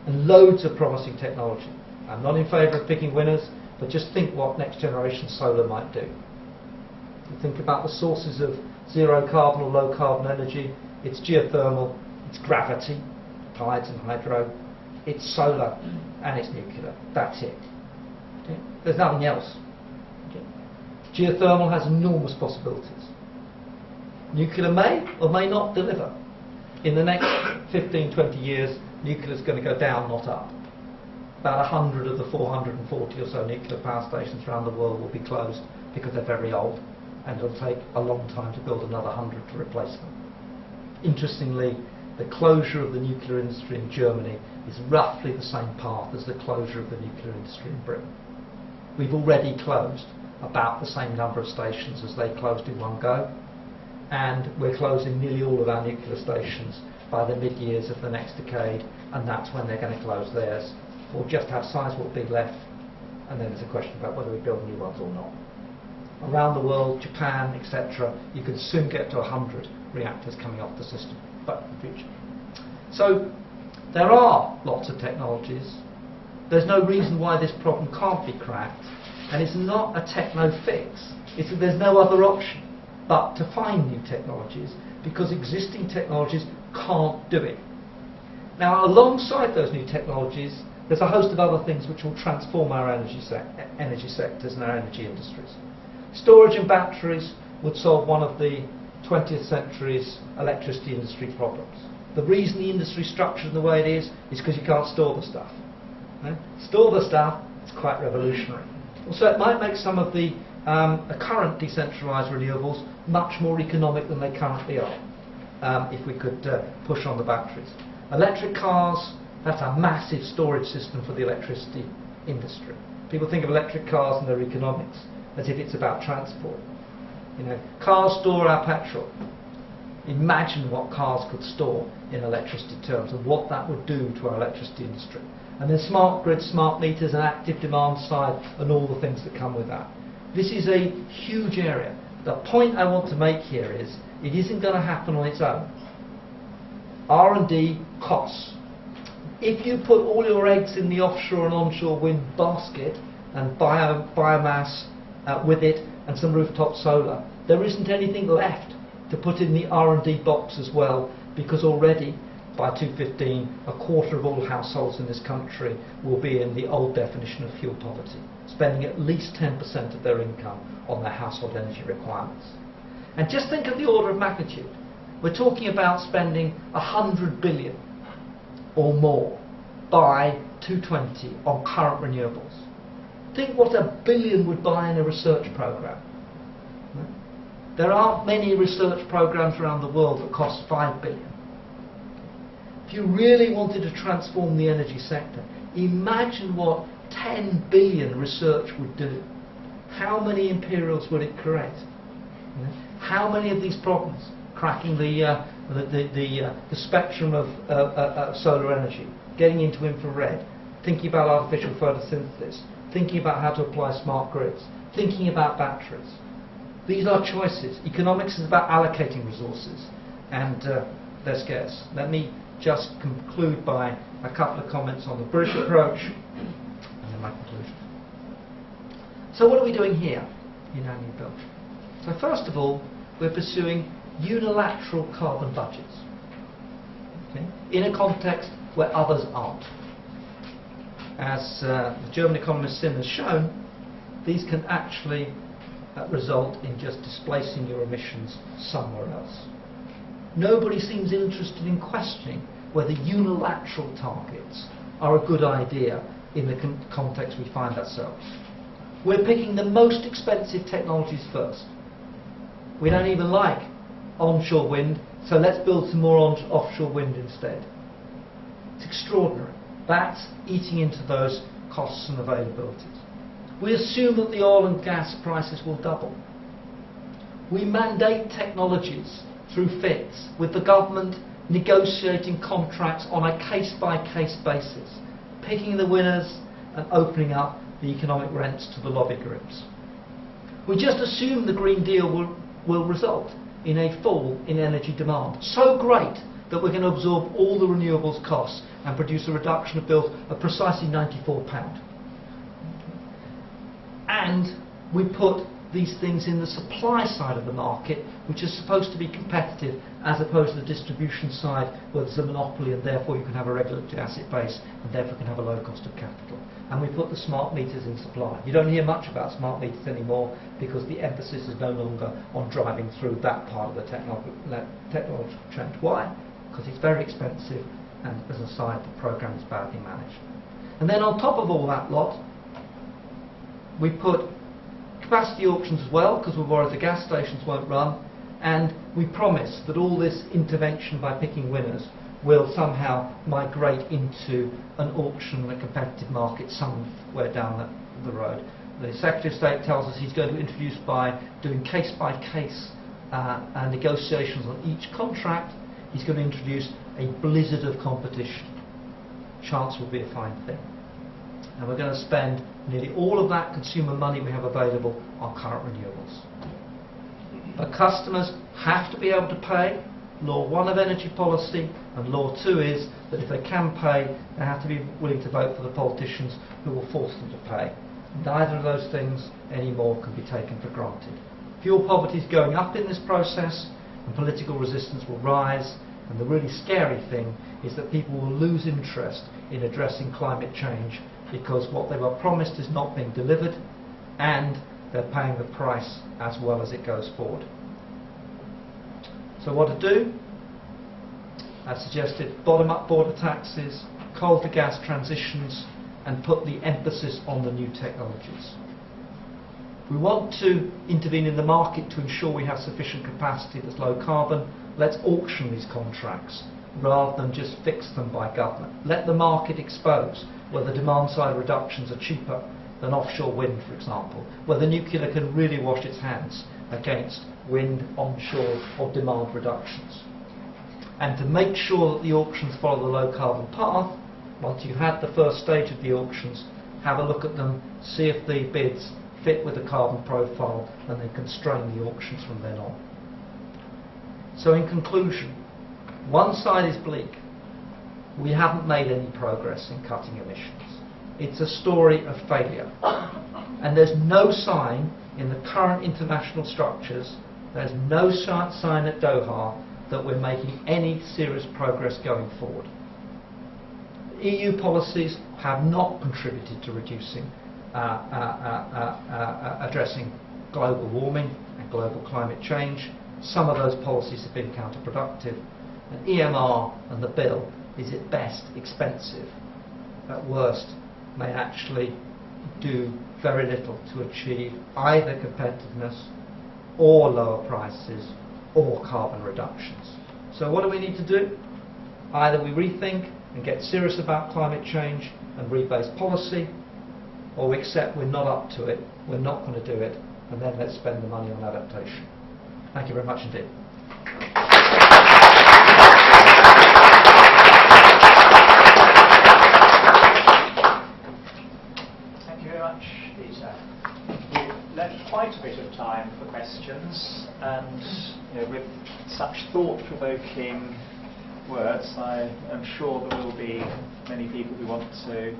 and loads of promising technology. I'm not in favour of picking winners, but just think what next generation solar might do. You think about the sources of zero carbon or low carbon energy. It's geothermal, it's gravity, tides and hydro, it's solar, and it's nuclear. That's it. Okay? There's nothing else. Okay? Geothermal has enormous possibilities. Nuclear may or may not deliver. In the next 15, 20 years, nuclear is going to go down, not up. About 100 of the 440 or so nuclear power stations around the world will be closed because they're very old, and it'll take a long time to build another 100 to replace them. Interestingly, the closure of the nuclear industry in Germany is roughly the same path as the closure of the nuclear industry in Britain. We've already closed about the same number of stations as they closed in one go, and we're closing nearly all of our nuclear stations by the mid-years of the next decade, and that's when they're going to close theirs. We'll just have sizable big left, and then there's a question about whether we build new ones or not. Around the world, Japan, etc., you could soon get to 100 reactors coming off the system, but in the future. So there are lots of technologies. There's no reason why this problem can't be cracked, and it's not a techno fix. It's that there's no other option but to find new technologies, because existing technologies can't do it. Now, alongside those new technologies, there's a host of other things which will transform our energy sectors and our energy industries. Storage and batteries would solve one of the 20th century's electricity industry problems. The reason the industry is structured in the way it is because you can't store the stuff. Store the stuff, it's quite revolutionary. Also, it might make some of the current decentralised renewables much more economic than they currently are, if we could push on the batteries. Electric cars, that's a massive storage system for the electricity industry. People think of electric cars and their economics as if it's about transport. You know, cars store our petrol. Imagine what cars could store in electricity terms and what that would do to our electricity industry. And then smart grids, smart meters, and active demand side, and all the things that come with that. This is a huge area. The point I want to make here is it isn't going to happen on its own. R&D costs. If you put all your eggs in the offshore and onshore wind basket and biomass with it and some rooftop solar, there isn't anything left to put in the R&D box as well, because already by 2015 a quarter of all households in this country will be in the old definition of fuel poverty, spending at least 10% of their income on their household energy requirements. And just think of the order of magnitude. We're talking about spending 100 billion or more by 2020 on current renewables. Think what $1 billion would buy in a research programme. There aren't many research programmes around the world that cost 5 billion. If you really wanted to transform the energy sector, imagine what 10 billion research would do. How many Imperials would it create? How many of these problems, cracking the spectrum of solar energy, getting into infrared, thinking about artificial photosynthesis, thinking about how to apply smart grids, thinking about batteries. These are choices. Economics is about allocating resources, and they're scarce. Let me just conclude by a couple of comments on the British approach, and then my conclusion. So what are we doing here in our new bill? So first of all, we're pursuing unilateral carbon budgets, okay, in a context where others aren't. As the German economist Sim has shown, these can actually result in just displacing your emissions somewhere else. Nobody seems interested in questioning whether unilateral targets are a good idea in the context we find ourselves. We're picking the most expensive technologies first. We don't even like onshore wind, so let's build some more offshore wind instead. It's extraordinary. That's eating into those costs and availabilities. We assume that the oil and gas prices will double. We mandate technologies through FITs, with the government negotiating contracts on a case-by-case basis, picking the winners and opening up the economic rents to the lobby groups. We just assume the Green Deal will result in a fall in energy demand, so great that we're going to absorb all the renewables costs and produce a reduction of bills of precisely £94. And we put these things in the supply side of the market, which is supposed to be competitive, as opposed to the distribution side, where there's a monopoly and therefore you can have a regulatory asset base and therefore can have a low cost of capital. And we put the smart meters in supply. You don't hear much about smart meters anymore because the emphasis is no longer on driving through that part of the technological trend. Why? Because it's very expensive, and as a side, the programme is badly managed. And then on top of all that lot, we put capacity auctions as well, because we're worried the gas stations won't run, and we promise that all this intervention by picking winners will somehow migrate into an auction and a competitive market somewhere down the road. The Secretary of State tells us he's going to introduce, by doing case-by-case negotiations on each contract, he's going to introduce a blizzard of competition. Chance will be a fine thing. And we're going to spend nearly all of that consumer money we have available on current renewables. But customers have to be able to pay. Law 1 of energy policy, and Law 2 is that if they can pay, they have to be willing to vote for the politicians who will force them to pay. Neither of those things anymore can be taken for granted. Fuel poverty is going up in this process, and political resistance will rise. And the really scary thing is that people will lose interest in addressing climate change, because what they were promised is not being delivered, and they're paying the price as well as it goes forward. So what to do? I've suggested bottom-up border taxes, coal to gas transitions, and put the emphasis on the new technologies. We want to intervene in the market to ensure we have sufficient capacity that's low carbon. Let's auction these contracts rather than just fix them by government. Let the market expose whether demand side reductions are cheaper than offshore wind, for example, whether nuclear can really wash its hands against wind, onshore or demand reductions. And to make sure that the auctions follow the low carbon path, once you've had the first stage of the auctions, have a look at them, see if the bids fit with the carbon profile, and then constrain the auctions from then on. So in conclusion, one side is bleak. We haven't made any progress in cutting emissions. It's a story of failure. And there's no sign in the current international structures, there's no sign at Doha that we're making any serious progress going forward. EU policies have not contributed to reducing, addressing global warming and global climate change. Some of those policies have been counterproductive. And EMR and the bill is at best expensive, at worst may actually do very little to achieve either competitiveness or lower prices or carbon reductions. So what do we need to do? Either we rethink and get serious about climate change and rebase policy, or we accept we're not up to it, we're not going to do it, and then let's spend the money on adaptation. Thank you very much indeed. Thank you very much, Dieter. We left quite a bit of time for questions, and with such thought-provoking words, I am sure there will be many people who want to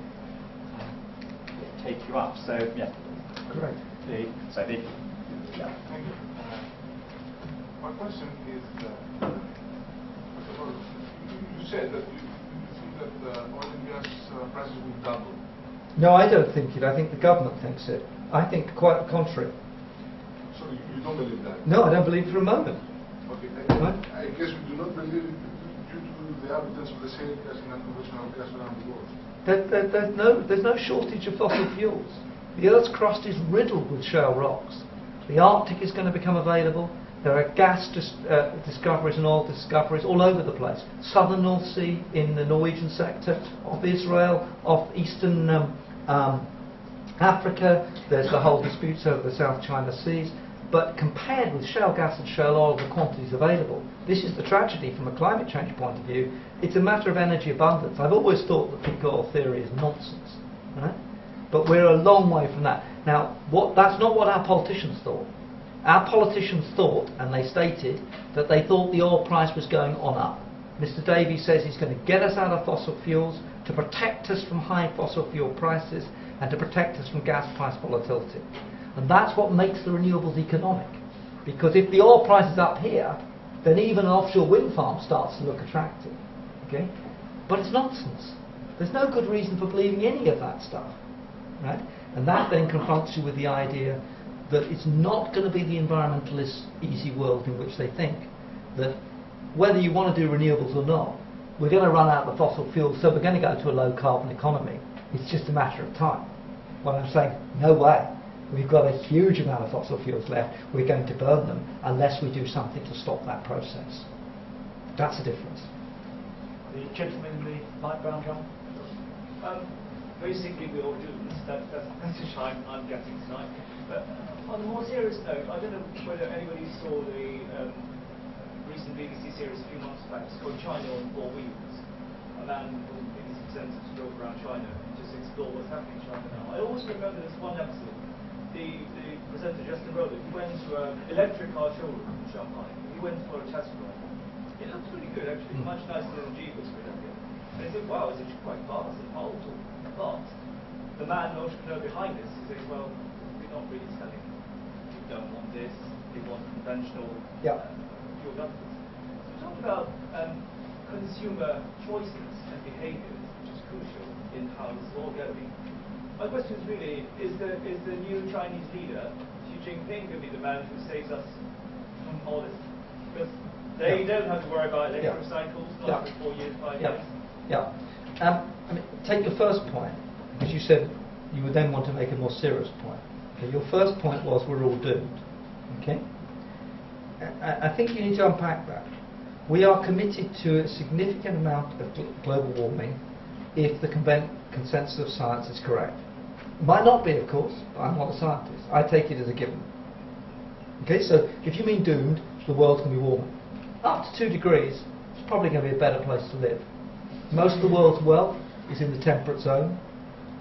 take you up. So, yeah. Great. Yeah. Thank you. My question is, first of all, you said that you think that oil and gas prices will double. No, I don't think it. I think the government thinks it. I think quite the contrary. So you don't believe that? No, I don't believe it for a moment. Okay. Right. I guess you do not believe it due to the abundance of the shale gas and unconventional gas around the world. There's no shortage of fossil fuels. The Earth's crust is riddled with shale rocks. The Arctic is going to become available. There are gas discoveries and oil discoveries all over the place. Southern North Sea, in the Norwegian sector, off Israel, off eastern Africa. There's the whole disputes over the South China Seas. But compared with shale gas and shale oil, the quantities available, this is the tragedy from a climate change point of view. It's a matter of energy abundance. I've always thought the peak oil theory is nonsense, right? But we're a long way from that. Now, that's not what our politicians thought. Our politicians thought, and they stated, that they thought the oil price was going on up. Mr. Davies says he's going to get us out of fossil fuels to protect us from high fossil fuel prices and to protect us from gas price volatility. And that's what makes the renewables economic. Because if the oil price is up here, then even an offshore wind farm starts to look attractive. Okay? But it's nonsense. There's no good reason for believing any of that stuff. Right? And that then confronts you with the idea that it's not going to be the environmentalist easy world in which they think that whether you want to do renewables or not, we're going to run out of fossil fuels, so we're going to go to a low carbon economy. It's just a matter of time. Well, I'm saying, no way. We've got a huge amount of fossil fuels left. We're going to burn them unless we do something to stop that process. That's the difference. The gentleman in the light brown gown. Very simply, we all do this. That's the message I'm getting tonight. But on a more serious note, I don't know whether anybody saw the recent BBC series a few months back. It's called China on Four Wheels. A man from the BBC presenter to drove around China and just explore what's happening in China now. I always remember this one episode. The presenter, Justin Roiland, he went to an electric car showroom in Shanghai. He went for a test drive. It looked pretty good, actually, much nicer than the Jeep was for that. And he said, wow, it's actually quite fast and powerful. But the man, the entrepreneur behind this, he says, well, we're not really selling. We don't want this. We want conventional fuel methods. So talk about consumer choices and behaviors, which is crucial in how this is all going. My question is really, is the new Chinese leader, Xi Jinping, going to be the man who saves us from all this? Because they don't have to worry about electric cycles, not for 4 years, 5 years. I mean, take your first point, because you said you would then want to make a more serious point. Okay, your first point was we're all doomed. Okay? I think you need to unpack that. We are committed to a significant amount of global warming if the consensus of science is correct. Might not be, of course, but I'm not a scientist. I take it as a given. Okay, so if you mean doomed, the world's going to be warmer. Up to 2 degrees, it's probably going to be a better place to live. Most of the world's wealth is in the temperate zone.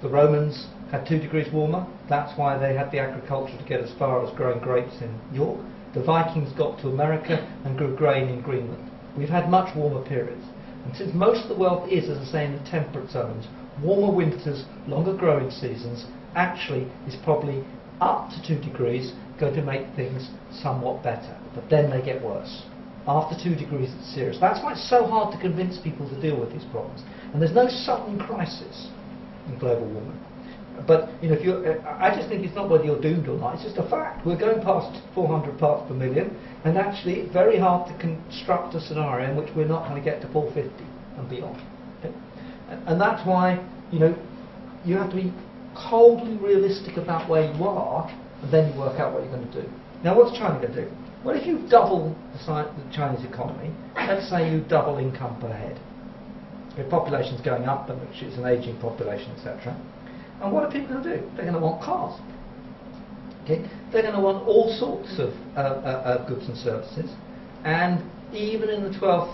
The Romans had 2 degrees warmer. That's why they had the agriculture to get as far as growing grapes in York. The Vikings got to America and grew grain in Greenland. We've had much warmer periods. And since most of the wealth is, as I say, in the temperate zones, warmer winters, longer growing seasons, actually is probably up to 2 degrees going to make things somewhat better. But then they get worse. After 2 degrees, it's serious. That's why it's so hard to convince people to deal with these problems. And there's no sudden crisis in global warming. But if I just think it's not whether you're doomed or not. It's just a fact. We're going past 400 parts per million, and actually, it's very hard to construct a scenario in which we're not going to get to 450 and beyond. Okay? And that's why you have to be coldly realistic about where you are, and then you work out what you're going to do. Now, what's China going to do? Well, if you double the Chinese economy, let's say you double income per head. The population's going up, but it's an ageing population, etc. And what are people going to do? They're going to want cars. Okay? They're going to want all sorts of goods and services. And even in the 12th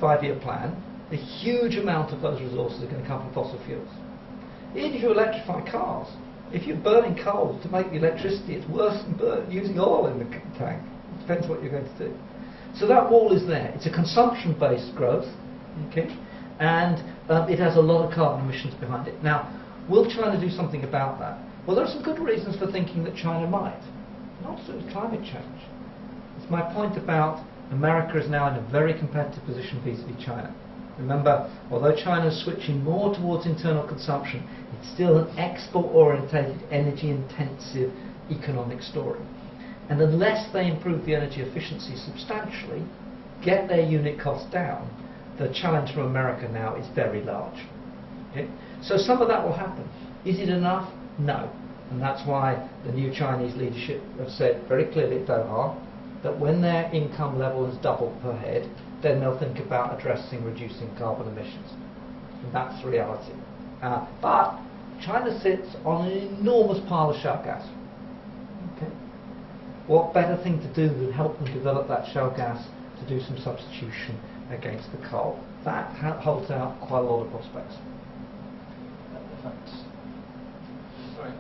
five-year plan, a huge amount of those resources are going to come from fossil fuels. Even if you electrify cars, if you're burning coal to make the electricity, it's worse than using oil in the tank. It depends what you're going to do. So that wall is there. It's a consumption-based growth, okay? And it has a lot of carbon emissions behind it. Now, will China do something about that? Well, there are some good reasons for thinking that China might. Not to do with climate change. It's my point about America is now in a very competitive position vis-à-vis China. Remember, although China is switching more towards internal consumption, it's still an export-orientated, energy-intensive economic story. And unless they improve the energy efficiency substantially, get their unit costs down, the challenge for America now is very large. Okay? So some of that will happen. Is it enough? No. And that's why the new Chinese leadership have said very clearly at Doha that when their income level has doubled per head, then they'll think about addressing reducing carbon emissions. And that's the reality. But China sits on an enormous pile of shale gas. Okay? What better thing to do than help them develop that shale gas to do some substitution against the coal? That holds out quite a lot of prospects. Sorry,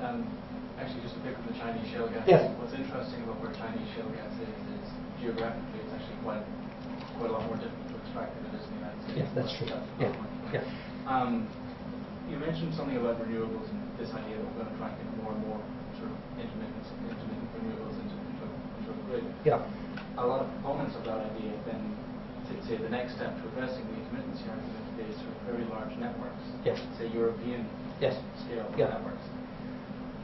actually just to pick up the Chinese shale gas. Yes. What's interesting about where Chinese shale gas is geographically it's actually quite a lot more difficult to extract than it is in the United States. Yes, that's true. Yeah. You mentioned something about renewables and this idea that we're going to try and get more and more sort of intermittent renewables into a grid. Yeah. A lot of proponents of that idea then say the next step to addressing the intermittency argument is sort of very large networks. Yes. Say European scale networks.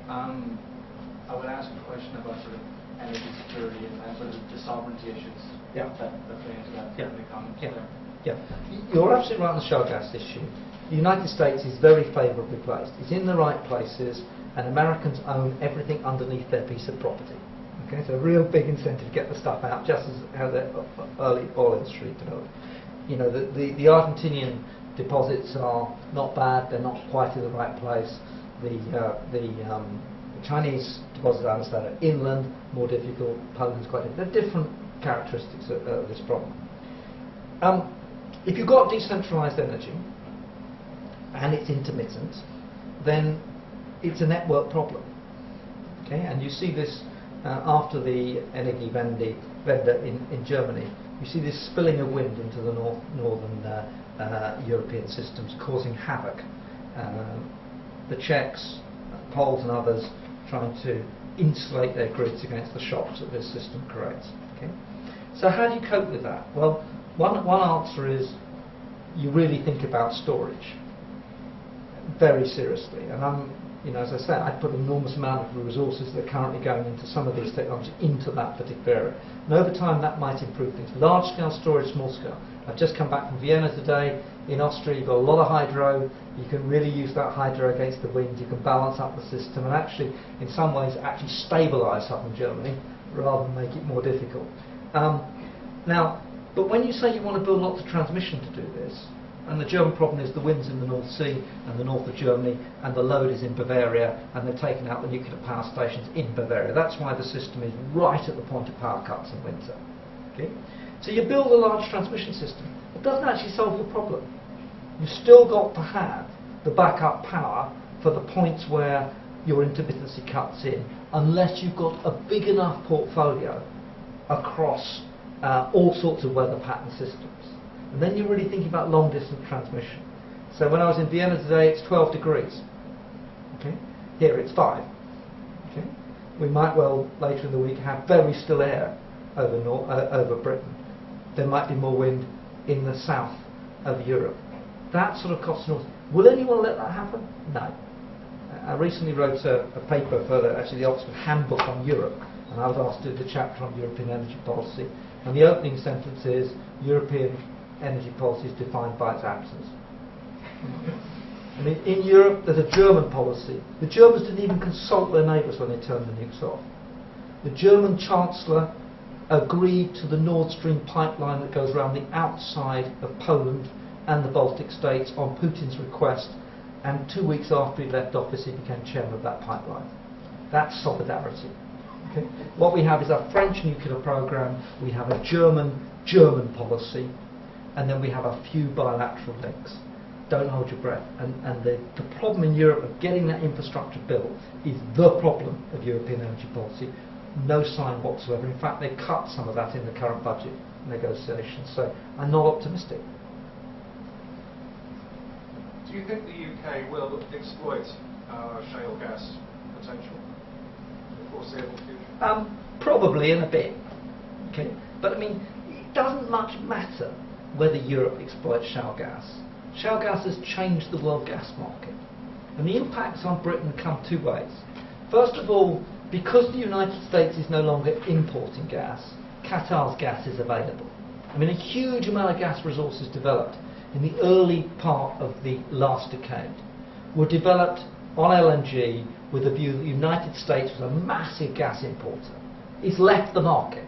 I would ask a question about sort of energy security and sort of the sovereignty issues that play into that in the comments there. Yeah, you're absolutely right on the shale gas issue. The United States is very favourably placed. It's in the right places, and Americans own everything underneath their piece of property. Okay, so a real big incentive to get the stuff out, just as how the early oil industry developed. The Argentinian deposits are not bad. They're not quite in the right place. The Chinese deposits, I understand, are inland, more difficult. Poland's quite different. There are different characteristics of this problem. If you've got decentralised energy and it's intermittent, then it's a network problem. Okay, and you see this after the Energiewende in Germany. You see this spilling of wind into the northern European systems, causing havoc. The Czechs, Poles, and others trying to insulate their grids against the shocks that this system creates. Okay, so how do you cope with that? Well, one answer is you really think about storage very seriously. And as I said, I put an enormous amount of the resources that are currently going into some of these technologies into that particular area. And over time, that might improve things. Large-scale storage, small-scale. I've just come back from Vienna today. In Austria, you've got a lot of hydro. You can really use that hydro against the wind. You can balance up the system and actually, in some ways, actually stabilise southern Germany rather than make it more difficult. But when you say you want to build lots of transmission to do this, And the German problem is the wind's in the North Sea and the north of Germany, and the load is in Bavaria, and they're taking out the nuclear power stations in Bavaria. That's why the system is right at the point of power cuts in winter. Okay? So you build a large transmission system. It doesn't actually solve your problem. You've still got to have the backup power for the points where your intermittency cuts in, unless you've got a big enough portfolio across all sorts of weather pattern systems. And then you're really thinking about long distance transmission. So when I was in Vienna today, it's 12 degrees. Okay? Here it's 5. Okay? We might well later in the week have very still air over Britain. There might be more wind in the south of Europe. That sort of costs north. Will anyone let that happen? No. I recently wrote a paper for the Oxford Handbook on Europe, and I was asked to do the chapter on European energy policy. And the opening sentence is, European energy policy is defined by its absence. I mean, in Europe, there's a German policy. The Germans didn't even consult their neighbours when they turned the nukes off. The German Chancellor agreed to the Nord Stream pipeline that goes around the outside of Poland and the Baltic states on Putin's request, and 2 weeks after he left office he became chairman of that pipeline. That's solidarity. Okay? What we have is a French nuclear programme, we have a German policy, and then we have a few bilateral links. Don't hold your breath. And the problem in Europe of getting that infrastructure built is the problem of European energy policy. No sign whatsoever. In fact, they cut some of that in the current budget negotiations. So I'm not optimistic. Do you think the UK will exploit shale gas potential in the foreseeable future? Probably in a bit. Okay? But I mean, it doesn't much matter whether Europe exploits shale gas. Shale gas has changed the world gas market. And the impacts on Britain come two ways. First of all, because the United States is no longer importing gas, Qatar's gas is available. I mean, a huge amount of gas resources developed in the early part of the last decade were developed on LNG with a view that the United States was a massive gas importer. It's left the market.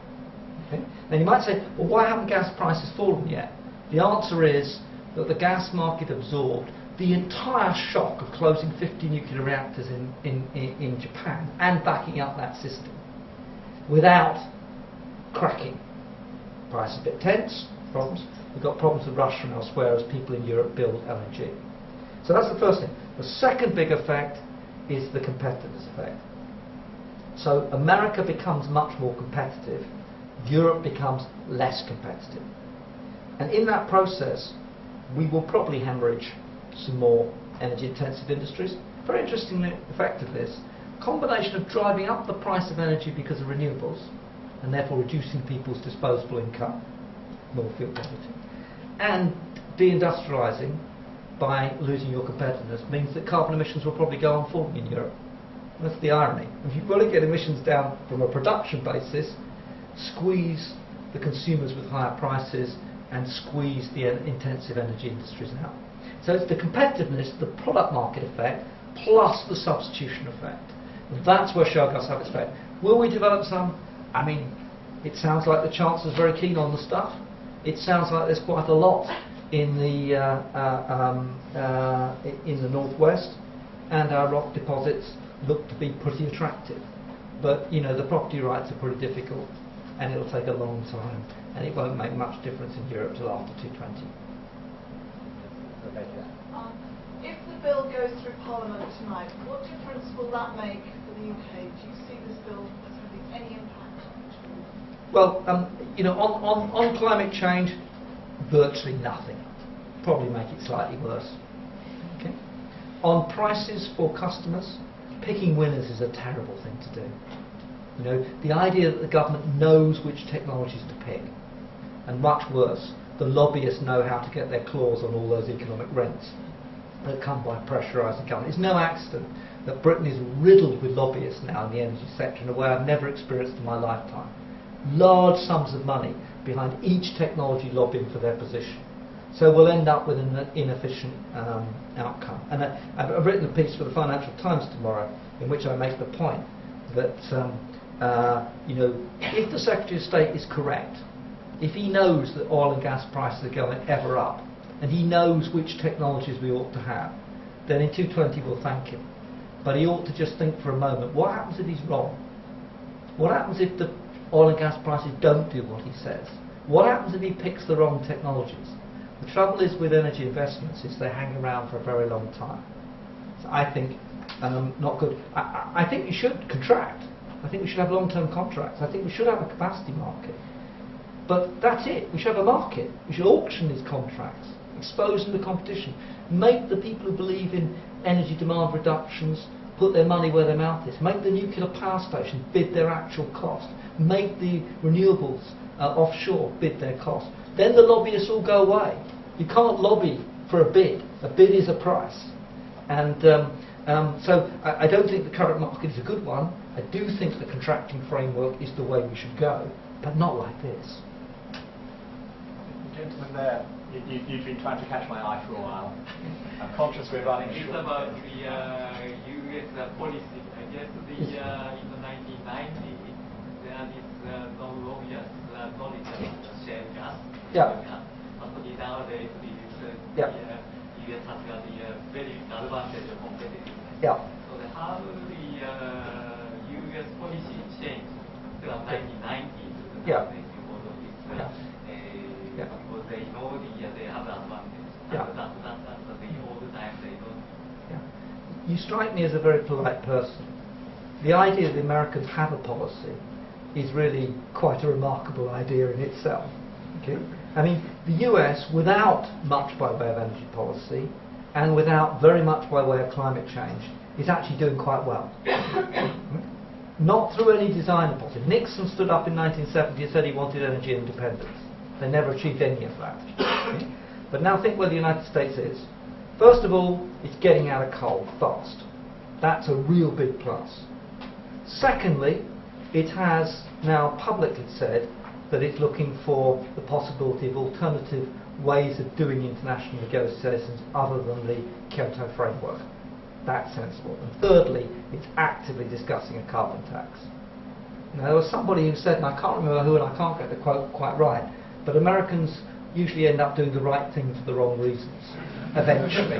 Okay? Now you might say, well, why haven't gas prices fallen yet? The answer is that the gas market absorbed the entire shock of closing 50 nuclear reactors in Japan and backing up that system without cracking. Price is a bit tense, problems. We've got problems with Russia and elsewhere as people in Europe build LNG. So that's the first thing. The second big effect is the competitiveness effect. So America becomes much more competitive, Europe becomes less competitive. And in that process, we will probably hemorrhage some more energy-intensive industries. Very interesting effect of this, combination of driving up the price of energy because of renewables, and therefore reducing people's disposable income, more fuel poverty, and deindustrialising by losing your competitiveness means that carbon emissions will probably go on falling in Europe. That's the irony. If you've got to get emissions down from a production basis, squeeze the consumers with higher prices and squeeze the intensive energy industries out. So it's the competitiveness, the product market effect, plus the substitution effect. And that's where shale gas have its effect. Will we develop some? I mean, it sounds like the Chancellor's very keen on the stuff. It sounds like there's quite a lot in the northwest, and our rock deposits look to be pretty attractive. But you know, the property rights are pretty difficult, and it'll take a long time, and it won't make much difference in Europe till after 2020. If the bill goes through Parliament tonight, what difference will that make for the UK? Do you see this bill as having any impact on it? Well, you know, on climate change, virtually nothing. Probably make it slightly worse. Okay. On prices for customers, picking winners is a terrible thing to do. You know, the idea that the government knows which technologies to pick, and much worse, the lobbyists know how to get their claws on all those economic rents that come by pressurising government. It's no accident that Britain is riddled with lobbyists now in the energy sector in a way I've never experienced in my lifetime. Large sums of money behind each technology lobbying for their position. So we'll end up with an inefficient outcome. And I've written a piece for the Financial Times tomorrow in which I make the point that you know, if the Secretary of State is correct, if he knows that oil and gas prices are going ever up, and he knows which technologies we ought to have, then in 220 we'll thank him. But he ought to just think for a moment, what happens if he's wrong? What happens if the oil and gas prices don't do what he says? What happens if he picks the wrong technologies? The trouble is with energy investments is they hang around for a very long time. So I think not good. I think we should contract. I think we should have long-term contracts. I think we should have a capacity market. But that's it. We should have a market. We should auction these contracts, expose them to competition, make the people who believe in energy demand reductions put their money where their mouth is, make the nuclear power stations bid their actual cost, make the renewables offshore bid their cost. Then the lobbyists all go away. You can't lobby for a bid. A bid is a price. And so I don't think the current market is a good one. I do think the contracting framework is the way we should go, but not like this. Gentlemen there, you've been trying to catch my eye for a while. I'm conscious we're running It's short. about the U.S. policy. I guess in the 1990s, there is no obvious knowledge about the shale gas. Yeah. But nowadays, Yeah. the U.S. has got the very advantage of competitiveness. Yeah. So how the U.S. policy changed from 1990s to the Yeah. because of this, Yeah. because they know they have the advantage. Yeah. That's all the time they don't. Yeah. You strike me as a very polite person. The idea that the Americans have a policy is really quite a remarkable idea in itself. Okay? I mean, the US, without much by way of energy policy and without very much by way of climate change, is actually doing quite well. Not through any design of policy. Nixon stood up in 1970 and said he wanted energy independence. They never achieved any of that. Okay? But now think where the United States is. First of all, it's getting out of coal fast. That's a real big plus. Secondly, it has now publicly said that it's looking for the possibility of alternative ways of doing international negotiations other than the Kyoto framework. That's sensible. And thirdly, it's actively discussing a carbon tax. Now, there was somebody who said, and I can't remember who, and I can't get the quote quite right, but Americans usually end up doing the right thing for the wrong reasons, eventually.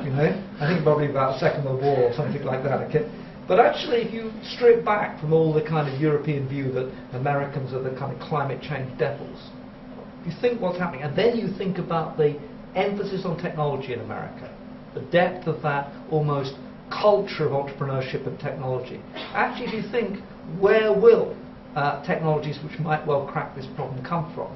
You know, I think probably about the Second World War or something like that. Okay, but actually, if you strip back from all the kind of European view that Americans are the kind of climate change devils, you think what's happening, and then you think about the emphasis on technology in America, the depth of that almost culture of entrepreneurship and technology. Actually, if you think, where will technologies which might well crack this problem come from?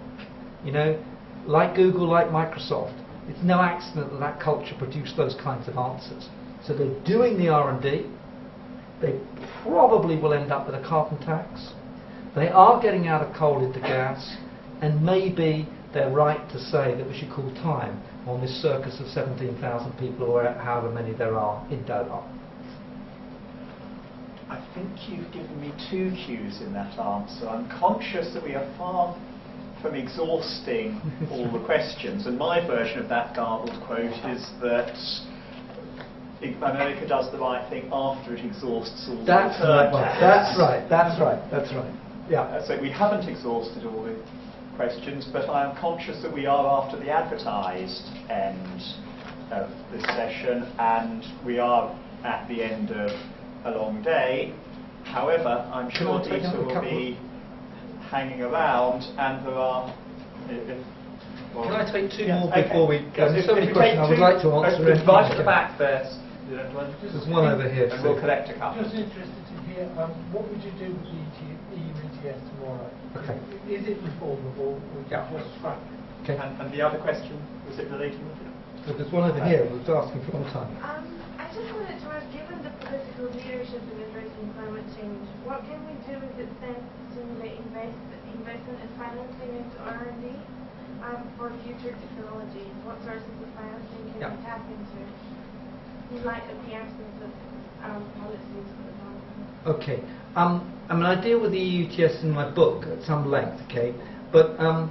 You know, like Google, like Microsoft, it's no accident that that culture produced those kinds of answers. So they're doing the R&D. They probably will end up with a carbon tax. They are getting out of coal into gas, and maybe they're right to say that we should call time on this circus of 17,000 people, or however many there are in Doha. I think you've given me two cues in that answer. I'm conscious that we are far from exhausting all the questions, and my version of that garbled quote is that America does the right thing after it exhausts all That's the right. return That's right. That's right. That's right. Yeah. So we haven't exhausted all the questions, but I am conscious that we are after the advertised end of this session, and we are at the end of a long day. However, I'm sure Can I take Dieter a will couple be hanging around, and there are... Can I take two Yeah, more okay. before we go? Yes, There's if so many we questions take I would two- like to answer. Right at the back first. There's one over here. And so- we'll collect a couple. Just interested to hear, what would you do with the EU ETS tomorrow? Okay. Is it reformable, or would you Yeah. just scrap it? Okay. And the other question, was it related? So there's one over here who was asking for a long time. I just wanted to ask, given the political leadership in addressing climate change, what can we do with it then to stimulate investment and financing into R&D for future technologies? What sources of financing can we tap into in light of the absence of policies for development? Okay. I mean, I deal with the EU ETS in my book at some length, okay? But I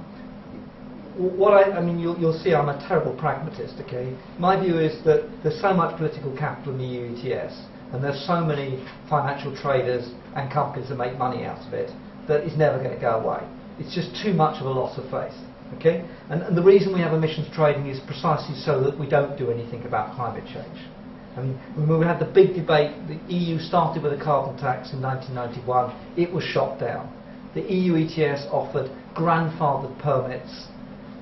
mean, you'll see I'm a terrible pragmatist, okay? My view is that there's so much political capital in the EU ETS, and there's so many financial traders and companies that make money out of it, that it's never going to go away. It's just too much of a loss of faith. Okay? And the reason we have emissions trading is precisely so that we don't do anything about climate change. I mean, when we had the big debate, the EU started with a carbon tax in 1991, it was shot down. The EU ETS offered grandfathered permits,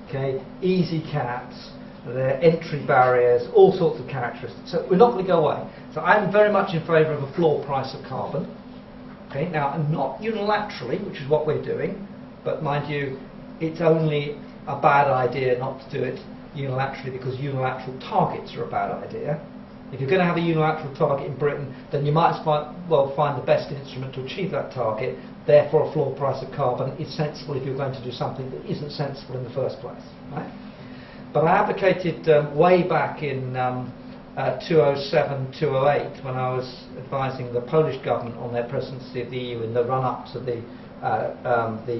okay, easy caps, there are entry barriers, all sorts of characteristics. So we're not going to go away. So I'm very much in favour of a floor price of carbon. Okay, now, and not unilaterally, which is what we're doing, but mind you, it's only a bad idea not to do it unilaterally because unilateral targets are a bad idea. If you're going to have a unilateral target in Britain, then you might as well find the best instrument to achieve that target. Therefore, a floor price of carbon is sensible if you're going to do something that isn't sensible in the first place. Right? But I advocated way back in 2007, 2008, when I was advising the Polish government on their presidency of the EU in the run-up to the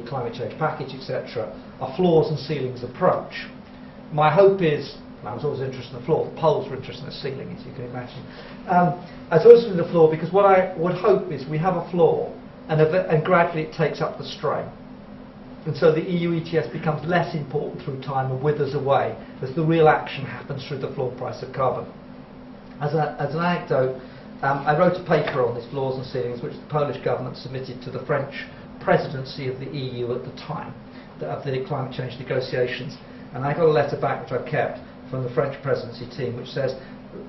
climate change package, etc., a floors and ceilings approach. My hope is, I was always interested in the floor, the Poles were interested in the ceiling, as you can imagine. I was always interested in the floor because what I would hope is we have a floor and gradually it takes up the strain. And so the EU ETS becomes less important through time and withers away as the real action happens through the floor price of carbon. As an anecdote, I wrote a paper on these floors and ceilings which the Polish government submitted to the French presidency of the EU at the time of the climate change negotiations. And I got a letter back which I've kept from the French presidency team which says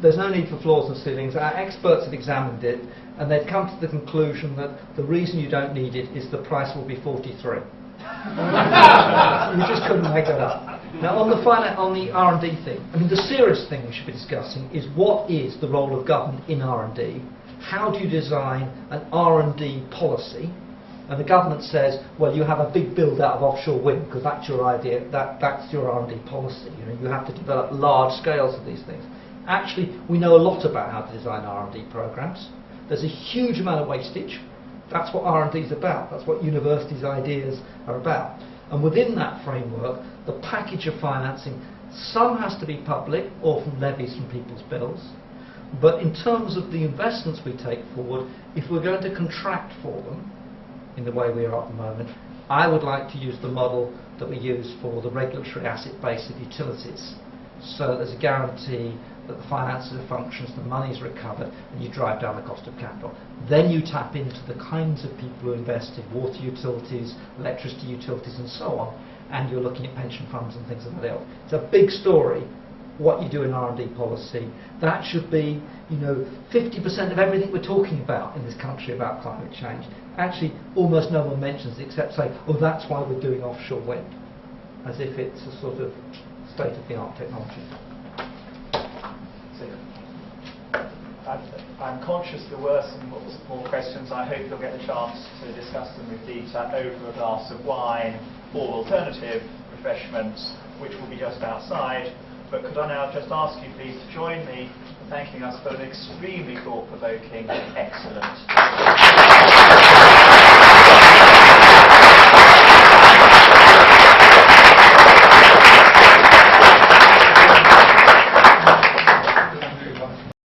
there's no need for floors and ceilings. Our experts have examined it and they've come to the conclusion that the reason you don't need it is the price will be 43. You just couldn't make that up. Now on the R&D thing, I mean the serious thing we should be discussing is what is the role of government in R&D? How do you design an R&D policy? And the government says, well, you have a big build out of offshore wind because that's your idea, that's your R&D policy. You know, you have to develop large scales of these things. Actually, we know a lot about how to design R&D programs. There's a huge amount of wastage. That's what R&D is about. That's what universities' ideas are about. And within that framework, the package of financing, some has to be public or from levies from people's bills. But in terms of the investments we take forward, if we're going to contract for them, in the way we are at the moment, I would like to use the model that we use for the regulatory asset base of utilities. So there's a guarantee that the finances are functions, the money is recovered, and you drive down the cost of capital. Then you tap into the kinds of people who invest in water utilities, electricity utilities, and so on, and you're looking at pension funds and things of that ilk. It's a big story, what you do in R&D policy. That should be, 50% of everything we're talking about in this country about climate change. Actually, almost no one mentions it except say, oh, that's why we're doing offshore wind, as if it's a sort of state-of-the-art technology. I'm conscious there were some more questions. I hope you'll get the chance to discuss them with Dieter over a glass of wine or alternative refreshments, which will be just outside. But could I now just ask you please to join me in thanking us for an extremely thought-provoking, excellent